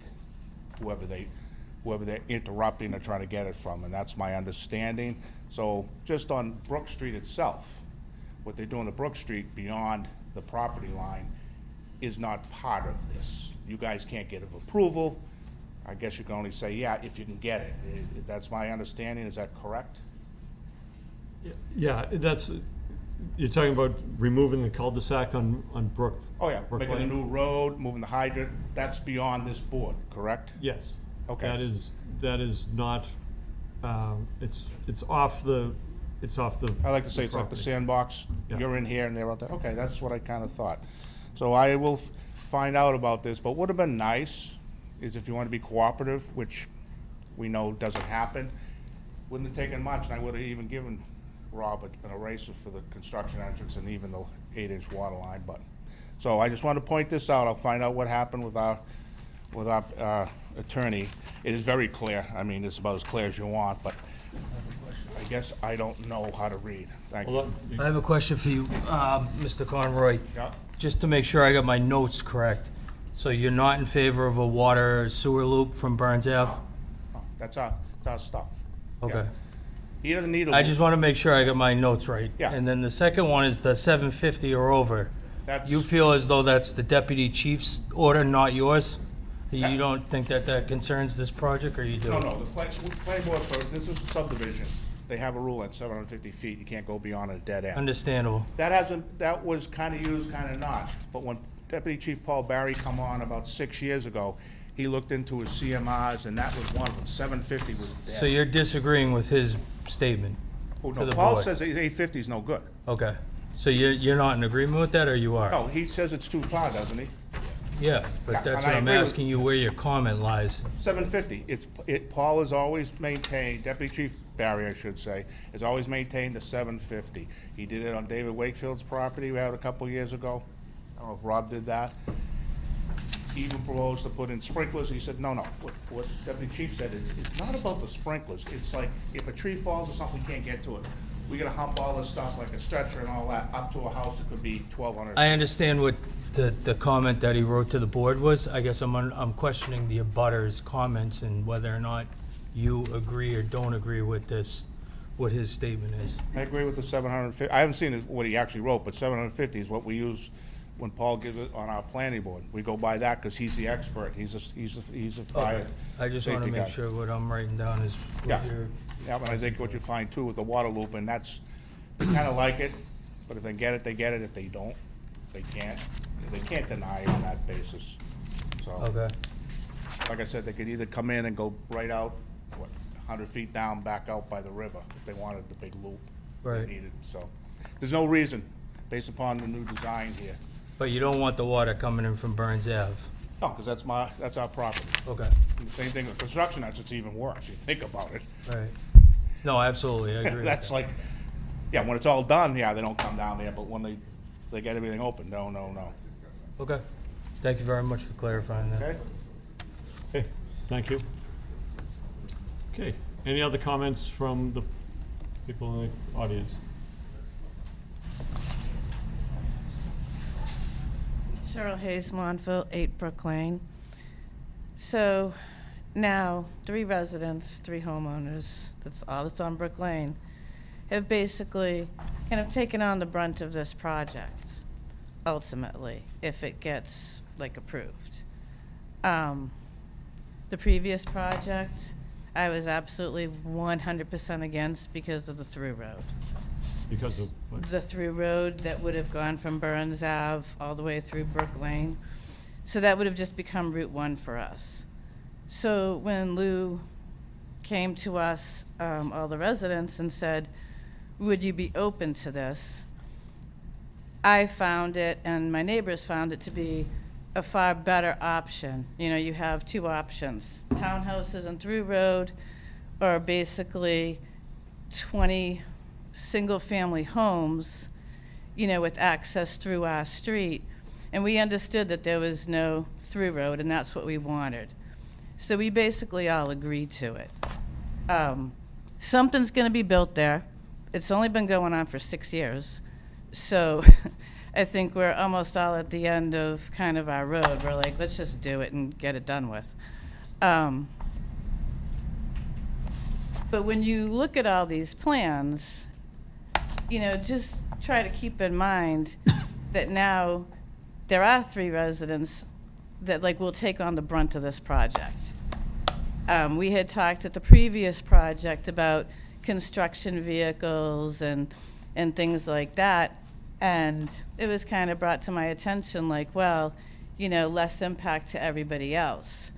whoever they're interrupting or trying to get it from, and that's my understanding. So just on Brook Street itself, what they're doing to Brook Street beyond the property line is not part of this. You guys can't get approval. I guess you can only say, yeah, if you can get it. That's my understanding, is that correct? Yeah, you're talking about removing the cul-de-sac on Brook? Oh, yeah, Brook making a Lane? new road, moving the hydrant, that's beyond this board, correct? Yes. Okay. That is not, it's off the. I like to say it's like the property. sandbox, Yeah. you're in here and they're out there, okay, that's what I kinda thought. So I will find out about this, but would've been nice is if you wanna be cooperative, which we know doesn't happen, wouldn't have taken much, and I would've even given Rob an eraser for the construction entrance and even the 8-inch water line, but. So I just wanted to point this out, I'll find out what happened with our attorney. It is very clear, I mean, it's about as clear as you want, but I guess I don't know how to read. Thank you. Hold on. I have a question for you, Mr. Conroy. Yeah. Just to make sure I got my notes correct. So you're not in favor of a water sewer loop from Burns Ave? That's our stuff. Okay. Yeah. He doesn't need a. I just want to make sure I got my notes right. Yeah. And then the second one is the 750 or over. That's. You feel as though that's the deputy chief's order, not yours? You don't think that concerns this project, or you do? No, the planning board, this is a subdivision. They have a rule at 750 feet, you can't go beyond a dead end. Understandable. That was kind of used, kind of not. But when Deputy Chief Paul Barry come on about 6 years ago, he looked into his CMRs, and that was one of them. 750 was dead. So you're disagreeing with his statement Oh, to no, the Paul board? says 850 is no good. Okay. So you're not in agreement with that, or you are? No, he says it's too far, doesn't he? Yeah, Yeah, but that's and what I I'm agree with- asking you, where your comment lies. 750. Paul has always maintained, Deputy Chief Barry, I should say, has always maintained the 750. He did it on David Wakefield's property we had a couple years ago. I don't know if Rob did that. He even proposed to put in sprinklers. He said, no. What Deputy Chief said, it's not about the sprinklers. It's like, if a tree falls or something, we can't get to it. We gotta hump all this stuff like a stretcher and all that up to a house that could be 1,200. I understand what the comment that he wrote to the board was. I guess I'm questioning the abutters' comments and whether or not you agree or don't agree with this, what his statement is. I agree with the 750. I haven't seen what he actually wrote, but 750 is what we use when Paul gives it on our planning board. We go by that because he's the expert. He's a fire I just want to safety make guy. sure what I'm writing down is Yeah. what you're. Yeah, but I think what you find too with the water loop, and that's, they kind of like it, but if they get it, they get it. If they don't, they can't. They can't deny it on that basis. So, Okay. like I said, they could either come in and go right out, 100 feet down, back out by the river, if they wanted the big loop. if Right. They needed, so. There's no reason, based upon the new design here. But you don't want the water coming in from Burns Ave? No, because that's our property. Okay, And the same thing with construction, it's even worse, you think about it. right. No, absolutely, I agree with That's that. like, yeah, when it's all done, yeah, they don't come down there, but when they get everything open, no. Okay. Thank you very much for clarifying that. Okay? Okay, thank you. Okay, any other comments from the people in the audience? Cheryl Hayes, Montville, 8 Brook Lane. So, Now, 3 residents, 3 homeowners, that's all that's on Brook Lane, have basically kind of taken on the brunt of this project, ultimately, if it gets, like, approved. The previous project, I was absolutely 100% against because of the through road. Because of what? The through road that would have gone from Burns Ave all the way through Brook Lane. So that would have just become Route 1 for us. So when Lou came to us, all the residents, and said, would you be open to this? I found it, and my neighbors found it to be a far better option. You know, you have 2 options, townhouses and through road, or basically 20 single-family homes, you know, with access through our street. And we understood that there was no through road, and that's what we wanted. So we basically all agreed to it. Something's gonna be built there. It's only been going on for 6 years. So I think we're almost all at the end of kind of our road. We're like, let's just do it and get it done with. But when you look at all these plans, you know, just try to keep in mind that now there are 3 residents that like will take on the brunt of this project. We had talked at the previous project about construction vehicles and things like that. And it was kind of brought to my attention like, well, you know, less impact to everybody else.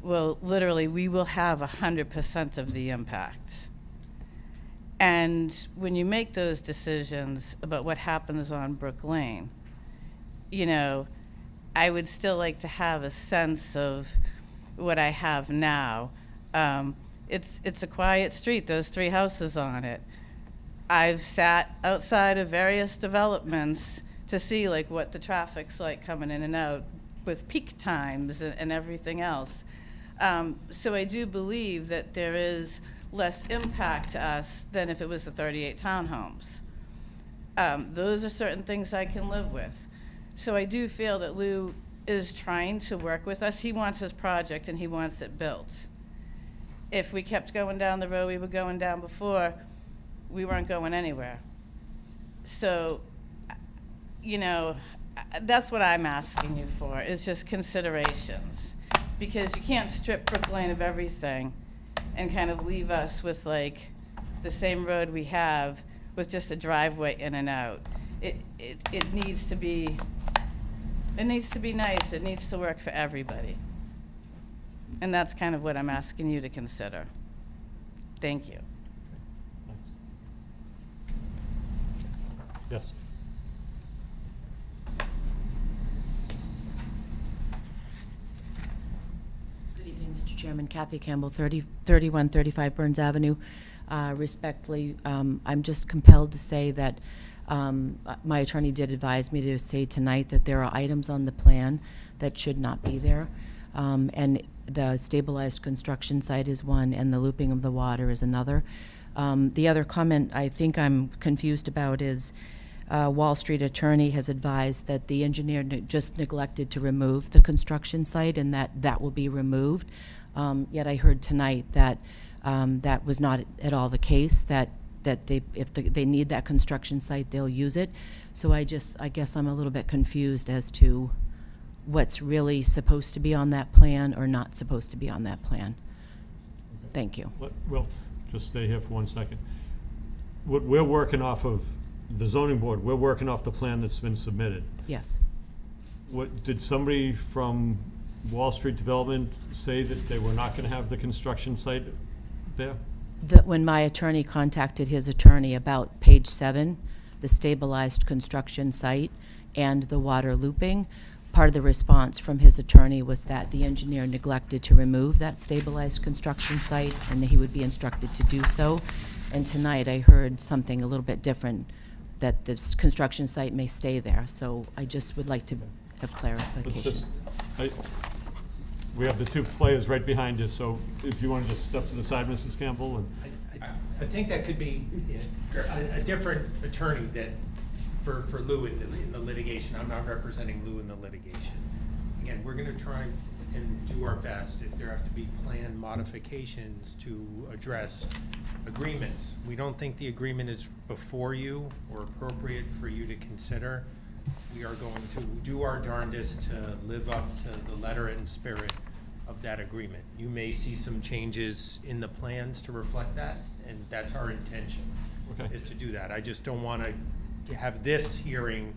Well, literally, we will have 100% of the impact. And when you make those decisions about what happens on Brook Lane, you know, I would still like to have a sense of what I have now. It's a quiet street, those 3 houses on it. I've sat outside of various developments to see like what the traffic's like coming in and out with peak times and everything else. So I do believe that there is less impact to us than if it was the 38 townhomes. Those are certain things I can live with. So I do feel that Lou is trying to work with us. He wants his project and he wants it built. If we kept going down the road we were going down before, we weren't going anywhere. So, you know, that's what I'm asking you for, is just considerations. Because you can't strip Brook Lane of everything and kind of leave us with like the same road we have with just a driveway in and out. It needs to be, it needs to be nice. It needs to work for everybody. And that's kind of what I'm asking you to consider. Thank you. Yes. Good evening, Mr. Chairman. Kathy Campbell, 3135 Burns Avenue. Respectfully, I'm just compelled to say that my attorney did advise me to say tonight that there are items on the plan that should not be there. And the stabilized construction site is one, and the looping of the water is another. The other comment I think I'm confused about is Wall Street attorney has advised that the engineer just neglected to remove the construction site and that will be removed. Yet I heard tonight that that was not at all the case, that if they need that construction site, they'll use it. So I guess I'm a little bit confused as to what's really supposed to be on that plan or not supposed to be on that plan. Okay. Thank you. Well, just stay here for 1 second. What we're working off of, the zoning board, we're working off the plan that's been submitted. Yes. What, did somebody from Wall Street Development say that they were not gonna have the construction site there? When my attorney contacted his attorney about page 7, the stabilized construction site and the water looping, part of the response from his attorney was that the engineer neglected to remove that stabilized construction site and that he would be instructed to do so. And tonight I heard something a little bit different, that this construction site may stay there. So I just would like to have clarification. We have the 2 players right behind you, so if you want to just step to the side, Mrs. Campbell, and I think that could be a different attorney that, for Lou in the litigation. I'm not representing Lou in the litigation. Again, we're gonna try and do our best if there have to be plan modifications to address agreements. We don't think the agreement is before you or appropriate for you to consider. We are going to do our darndest to live up to the letter and spirit of that agreement. You may see some changes in the plans to reflect that, and that's our intention, Okay. is to do that. I just don't want to have this hearing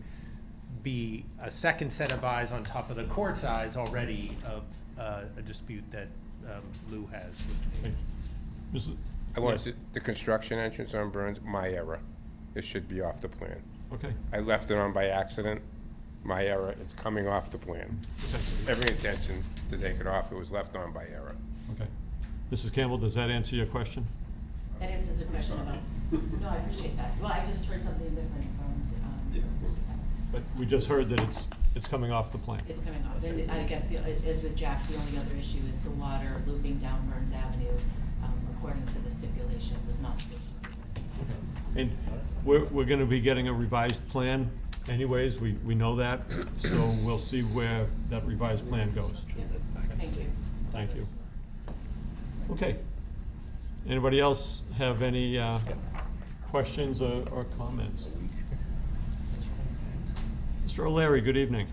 be a second set of eyes on top of the court's eyes already of a dispute that Lou has with me. Mrs. I want to, the construction entrance on Burns, my error. It should be off the plan. Okay. I left it on by accident. My error, it's coming off the plan. Every intention to take it off, it was left on by error. Okay. Mrs. Campbell, does that answer your question? That answers the question about, no, I appreciate that. Well, I just heard something different from, Mr. Campbell. But we just heard that it's coming off the plan. It's coming off. And I guess, as with Jack, the only other issue is the water looping down Burns Avenue, according to the stipulation, was not supposed to. And we're gonna be getting a revised plan anyways, we know that, so we'll see where that revised plan goes. Thank you. Thank you. Okay. Anybody else have any questions or comments? Mr. O'Leary, good evening.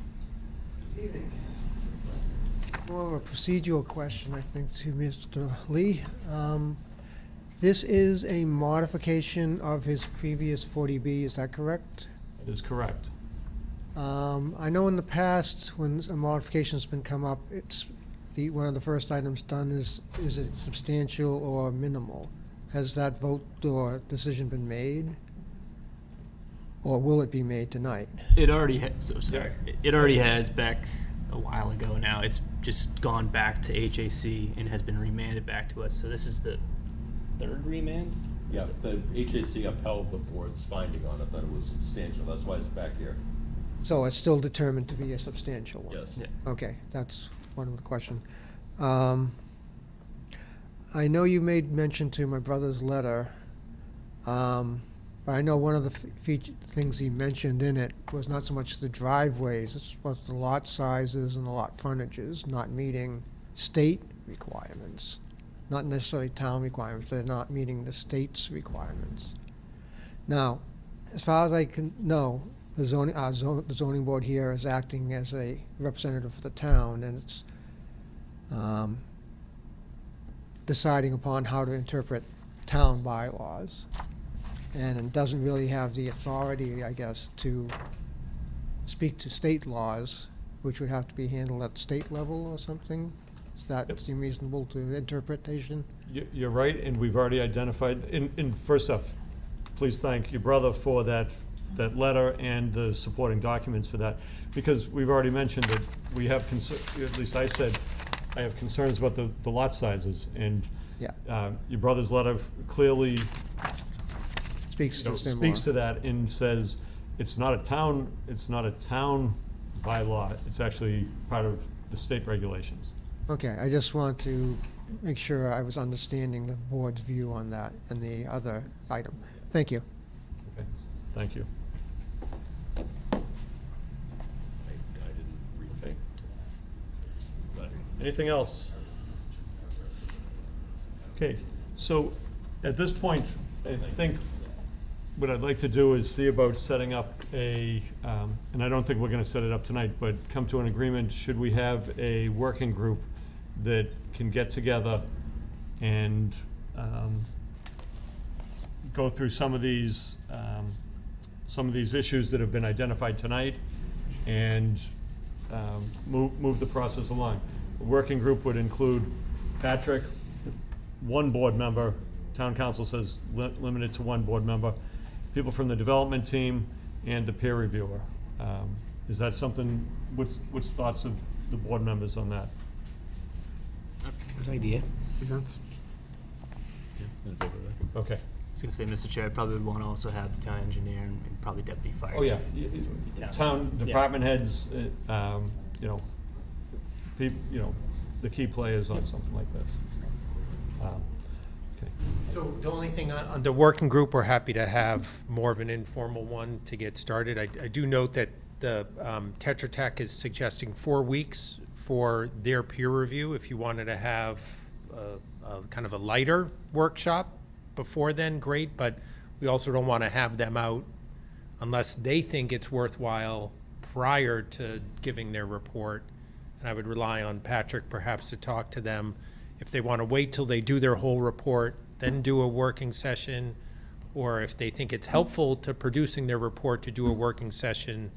More of a procedural question, I think, to Mr. Lee. This is a modification of his previous 40B, is that correct? That is correct. I know in the past, when a modification's been come up, one of the first items done is it substantial or minimal? Has that vote or decision been made? Or will it be made tonight? It already It already has back a while ago now. It's just gone back to HAC and has been remanded back to us. So this is the third remand? Yeah, the HAC upheld the board's finding on it that it was substantial, that's why it's back here. So it's still determined to be a substantial one? Yes. Yeah. Okay, that's one of the questions. I know you made mention to my brother's letter, but I know one of the things he mentioned in it was not so much the driveways, it's was the lot sizes and the lot frontages not meeting state requirements. Not necessarily town requirements, they're not meeting the state's requirements. Now, as far as I can know, the zoning board here is acting as a representative for the town, and it's deciding upon how to interpret town bylaws. And it doesn't really have the authority, I guess, to speak to state laws, which would have to be handled at state level or something. Does that seem reasonable to interpretation? You're right, and we've already identified, and first off, please thank your brother for that letter and the supporting documents for that, because we've already mentioned that we have, at least I said, I have concerns about the lot sizes, and Yeah. Your brother's letter clearly Speaks to similar. speaks to that and says it's not a town bylaw, it's actually part of the state regulations. Okay, I just want to make sure I was understanding the board's view on that and the other item. Thank you. Okay, thank you. I didn't read Okay. that. Anything else? Okay, so at this point, I think what I'd like to do is see about setting up and I don't think we're gonna set it up tonight, but come to an agreement, should we have a working group that can get together and go through some of these issues that have been identified tonight and move the process along. A working group would include Patrick, one board member, town council says limited to one board member, people from the development team, and the peer reviewer. Is that something, what's thoughts of the board members on that? Good idea. Makes sense. Okay. I was gonna say, Mr. Chair, I probably would want to also have the town engineer and probably deputy fire. Oh, yeah. chief. Town Yeah. department heads, the key players on something like this. Okay. So the only thing on the working group, we're happy to have more of an informal one to get started. I do note that the Tetra Tech is suggesting 4 weeks for their peer review. If you wanted to have a kind of a lighter workshop before then, great, but we also don't want to have them out unless they think it's worthwhile prior to giving their report. And I would rely on Patrick perhaps to talk to them. If they want to wait till they do their whole report, then do a working session, or if they think it's helpful to producing their report to do a working session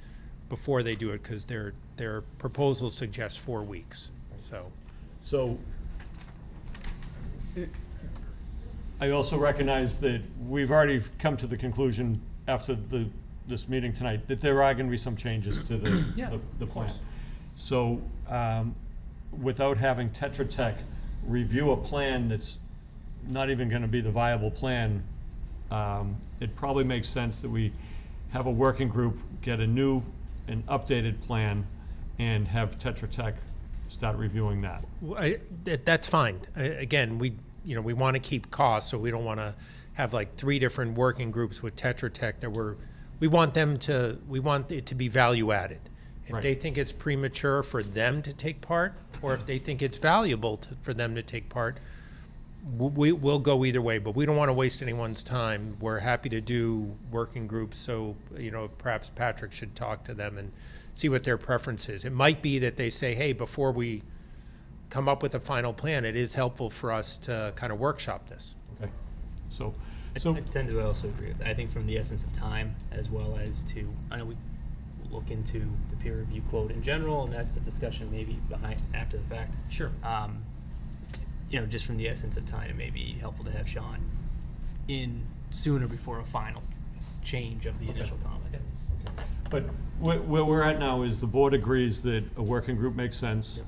before they do it, because their proposal suggests 4 weeks, so. So I also recognize that we've already come to the conclusion after this meeting tonight that there are going to be some changes to the plan. So without having Tetra Tech review a plan that's not even going to be the viable plan, it probably makes sense that we have a working group get an updated plan and have Tetra Tech start reviewing that. That's fine. Again, we want to keep costs, so we don't want to have like 3 different working groups with Tetra Tech that we want it to be value added. If Right. they think it's premature for them to take part, or if they think it's valuable for them to take part, we'll go either way, but we don't want to waste anyone's time. We're happy to do working groups, so, perhaps Patrick should talk to them and see what their preference is. It might be that they say, hey, before we come up with a final plan, it is helpful for us to kind of workshop this. Okay. So I tend to also agree with that. I think from the essence of time, as well as I know we look into the peer review quote in general, and that's a discussion maybe after the fact. Sure. Just from the essence of time, it may be helpful to have Sean in sooner before a final change of the initial comments. But where we're at now is the board agrees that a working group makes sense.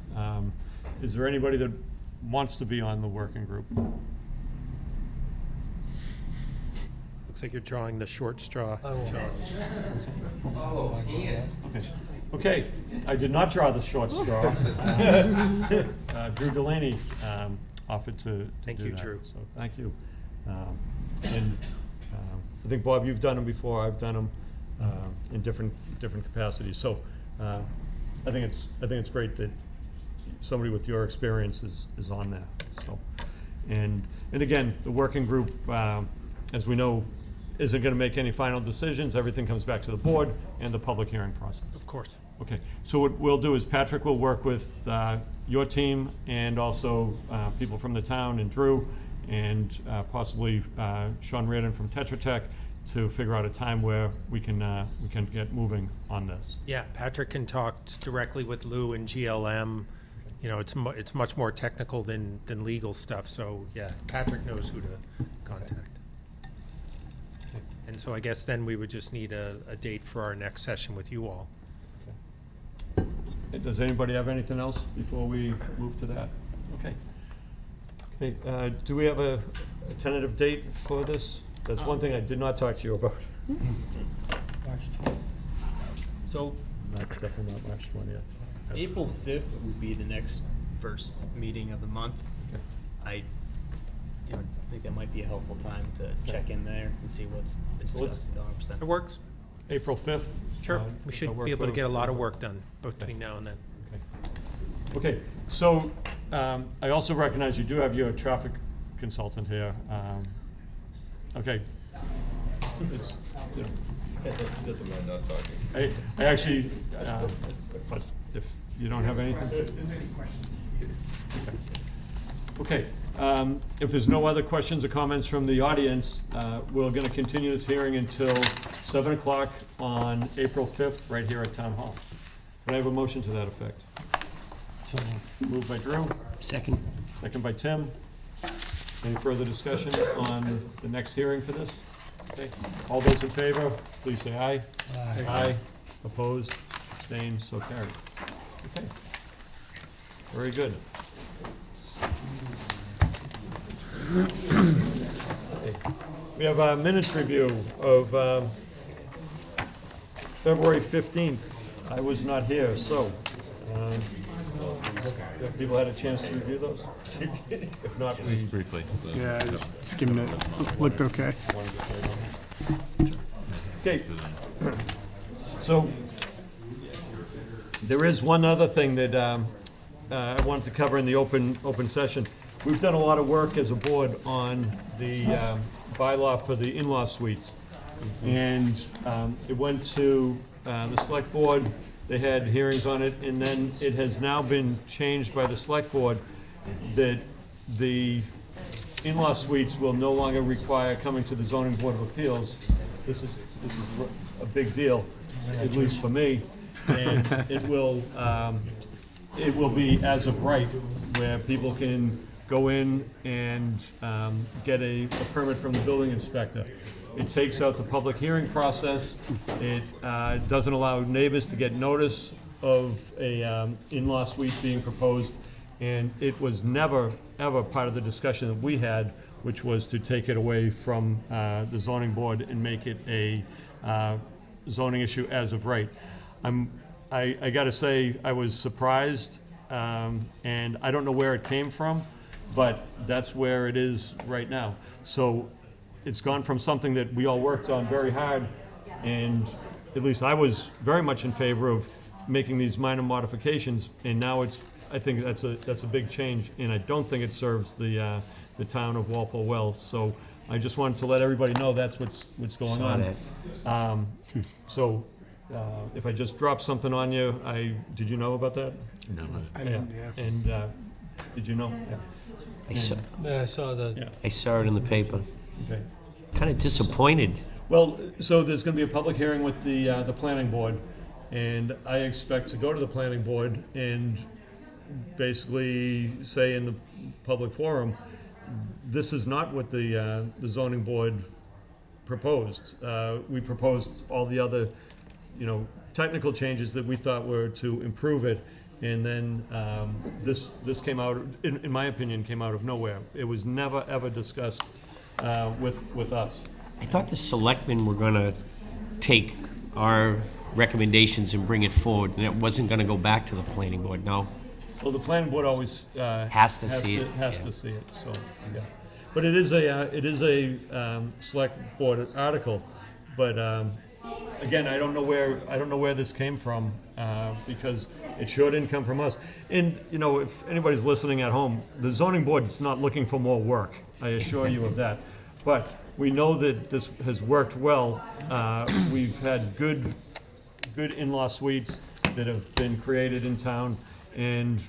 Is there anybody that wants to be on the working group? Looks like you're drawing the short straw. Okay, I did not draw the short straw. Drew Delaney offered to do Thank you, that, Drew. So thank you. And I think, Bob, you've done them before. I've done them in different capacities. So I think it's great that somebody with your experience is on there. So, and again, the working group, as we know, isn't going to make any final decisions. Everything comes back to the board and the public hearing process. Of course. Okay, so what we'll do is Patrick will work with your team and also people from the town and Drew and possibly Sean Reardon from Tetra Tech to figure out a time where we can get moving on this. Yeah, Patrick can talk directly with Lou and GLM. It's much more technical than legal stuff, so yeah, Patrick knows who to contact. And so I guess then we would just need a date for our next session with you all. Does anybody have anything else before we move to that? Okay. Okay, do we have a tentative date for this? That's one thing I did not talk to you about. So Definitely not March 20th. April 5th would be the next first meeting of the month. I think that might be a helpful time to check in there and see what's been discussed. It works. April 5th? Sure, we does that should work be able to for- get a lot of work done between now and then. Okay, so I also recognize you do have your traffic consultant here. Okay. It's, you know, Doesn't mind not talking. I actually, but if you don't have anything? Okay, if there's no other questions or comments from the audience, we're gonna continue this hearing until 7 o'clock on April 5th, right here at Town Hall. Can I have a motion to that effect? Moved by Drew, Second. second by Tim. Any further discussion on the next hearing for this? Okay, all those in favor, please say aye. Aye. Opposed, abstained, so carried. Okay. Very good. Okay. We have a minutes review of February 15th. I was not here, so have people had a chance to review those? If not, we Just briefly. Yeah, I just skimmed it. Looked okay. Okay, so there is one other thing that I wanted to cover in the open session. We've done a lot of work as a board on the bylaw for the in-law suites. And it went to the select board, they had hearings on it, and then it has now been changed by the select board that the in-law suites will no longer require coming to the zoning board of appeals. This is a big deal, at least for me. And it will be as of right, where people can go in and get a permit from the building inspector. It takes out the public hearing process. It doesn't allow neighbors to get notice of a in-law suite being proposed. And it was never, ever part of the discussion that we had, which was to take it away from the zoning board and make it a zoning issue as of right. I gotta say, I was surprised, and I don't know where it came from, but that's where it is right now. So it's gone from something that we all worked on very hard, and at least I was very much in favor of making these minor modifications, and now I think that's a big change, and I don't think it serves the town of Walpole well. So I just wanted to let everybody know that's what's going Saw on. that. So if I just dropped something on you, did you know about that? No, I didn't, yeah. And did you know? Yeah. Yeah, I saw the. Yeah. I saw it in the paper. Okay. Kind of disappointed. Well, so there's going to be a public hearing with the planning board, and I expect to go to the planning board and basically say in the public forum, this is not what the zoning board proposed. We proposed all the other, technical changes that we thought were to improve it, and then this came out, in my opinion, came out of nowhere. It was never, ever discussed with us. I thought the selectmen were gonna take our recommendations and bring it forward, and it wasn't gonna go back to the planning board, no? Well, the planning board always Has to see it, Has yeah. to see it. So, yeah. But it is a select board article. But again, I don't know where this came from because it sure didn't come from us. And if anybody's listening at home, the zoning board's not looking for more work. I assure you of that. But we know that this has worked well. We've had good in-law suites that have been created in town. And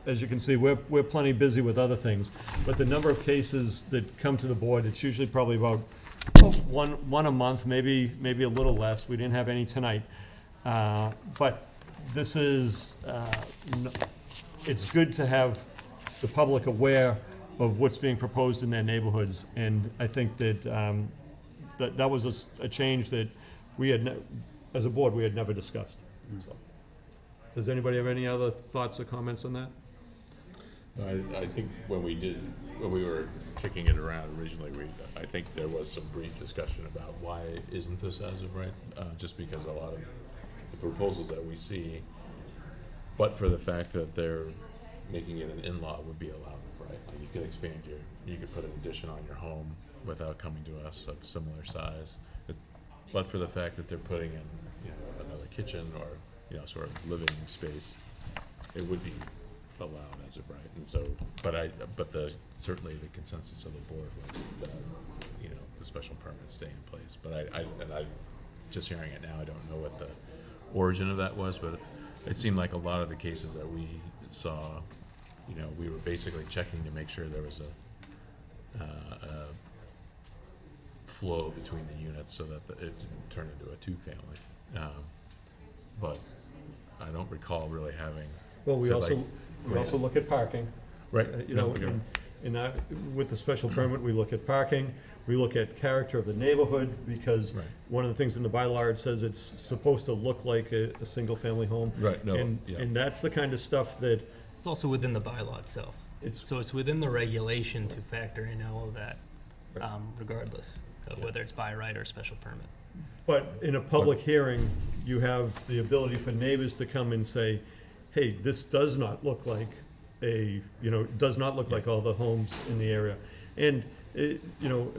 as you can see, we're plenty busy with other things. But the number of cases that come to the board, it's usually probably about one a month, maybe a little less. We didn't have any tonight. But this is, it's good to have the public aware of what's being proposed in their neighborhoods. And I think that that was a change that we had, as a board, we had never discussed. So. Does anybody have any other thoughts or comments on that? I think when we were kicking it around originally, I think there was some brief discussion about why isn't this as of right? Just because a lot of the proposals that we see, but for the fact that they're making it an in-law would be allowed, right? Like you could expand you could put an addition on your home without coming to us of similar size. But for the fact that they're putting in, another kitchen or sort of living space, it would be allowed as of right. And so, certainly the consensus of the board was that, the special permits stay in place. But I just hearing it now, I don't know what the origin of that was, but it seemed like a lot of the cases that we saw, we were basically checking to make sure there was a flow between the units so that it didn't turn into a two-family. But I don't recall really having. Well, we said, also look at parking. Right. With the special permit, we look at parking, we look at character of the neighborhood, because Right. one of the things in the bylaw, it says it's supposed to look like a single-family home. Right, no, And yeah. and that's the kind of stuff that, It's also within the bylaw itself. So it's within the regulation to factor in all of that, regardless of whether it's by right or special permit. but in a public hearing, you have the ability for neighbors to come and say, hey, this does not look like does not look like all the homes in the area. And,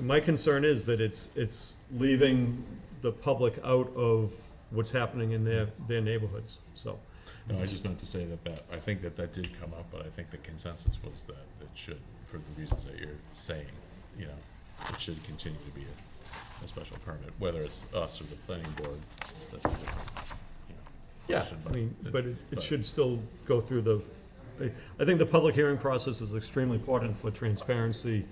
my concern is that it's leaving the public out of what's happening in their neighborhoods. So, No, I just meant to say that, I think that did come up, but I think the consensus was that it should, for the reasons that you're saying, you know, it should continue to be a special permit, whether it's us or the planning board, that's a different, you know, Yeah, question. I mean, but it should still go through the, I think the public hearing process is extremely important for transparency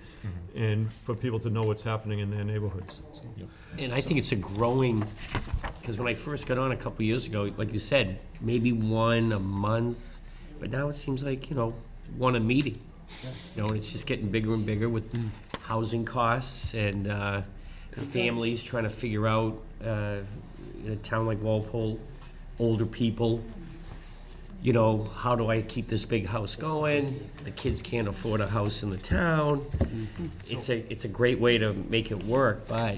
and for people to know what's happening in their neighborhoods. So, Yep. And I think it's a growing, because when I first got on a couple years ago, like you said, maybe one a month, but now it seems like, you know, one a meeting. You know, and it's just getting bigger and bigger with housing costs and families trying to figure out, in a town like Walpole, older people, you know, how do I keep this big house going? The kids can't afford a house in the town. It's a great way to make it work, but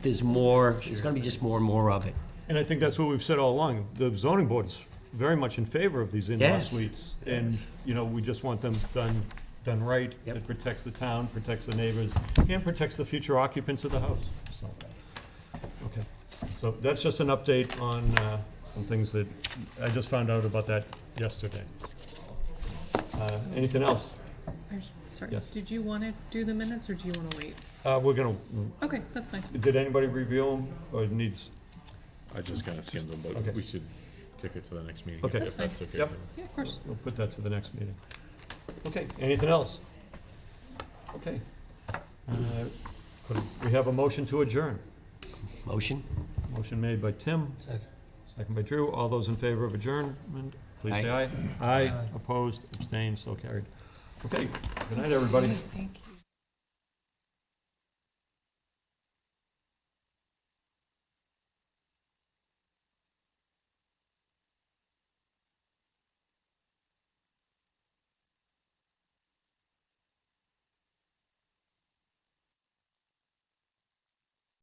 there's gonna be just more and more of it. And I think that's what we've said all along. The zoning board's very much in favor of these in-law Yes. suites. And, Yes. you know, we just want them done right. Yep. It protects the town, protects the neighbors, and protects the future occupants of the house, so. Okay, so that's just an update on some things that, I just found out about that yesterday. Anything else? Sorry, Yes. did you want to do the minutes, or do you want to wait? We're gonna, Okay, that's fine. did anybody review them, or needs? I just kinda skimmed them, Okay. but we should kick it to the next meeting, Okay. if That's fine. that's okay. Yep. Yeah, of course. We'll put that to the next meeting. Okay, anything else? Okay. Could we have a motion to adjourn? Motion? Motion made by Tim. Second by Drew. All those in favor of adjournment, please say aye. Aye. Aye. Opposed, abstained, so carried. Okay, good night, everybody. Thank you.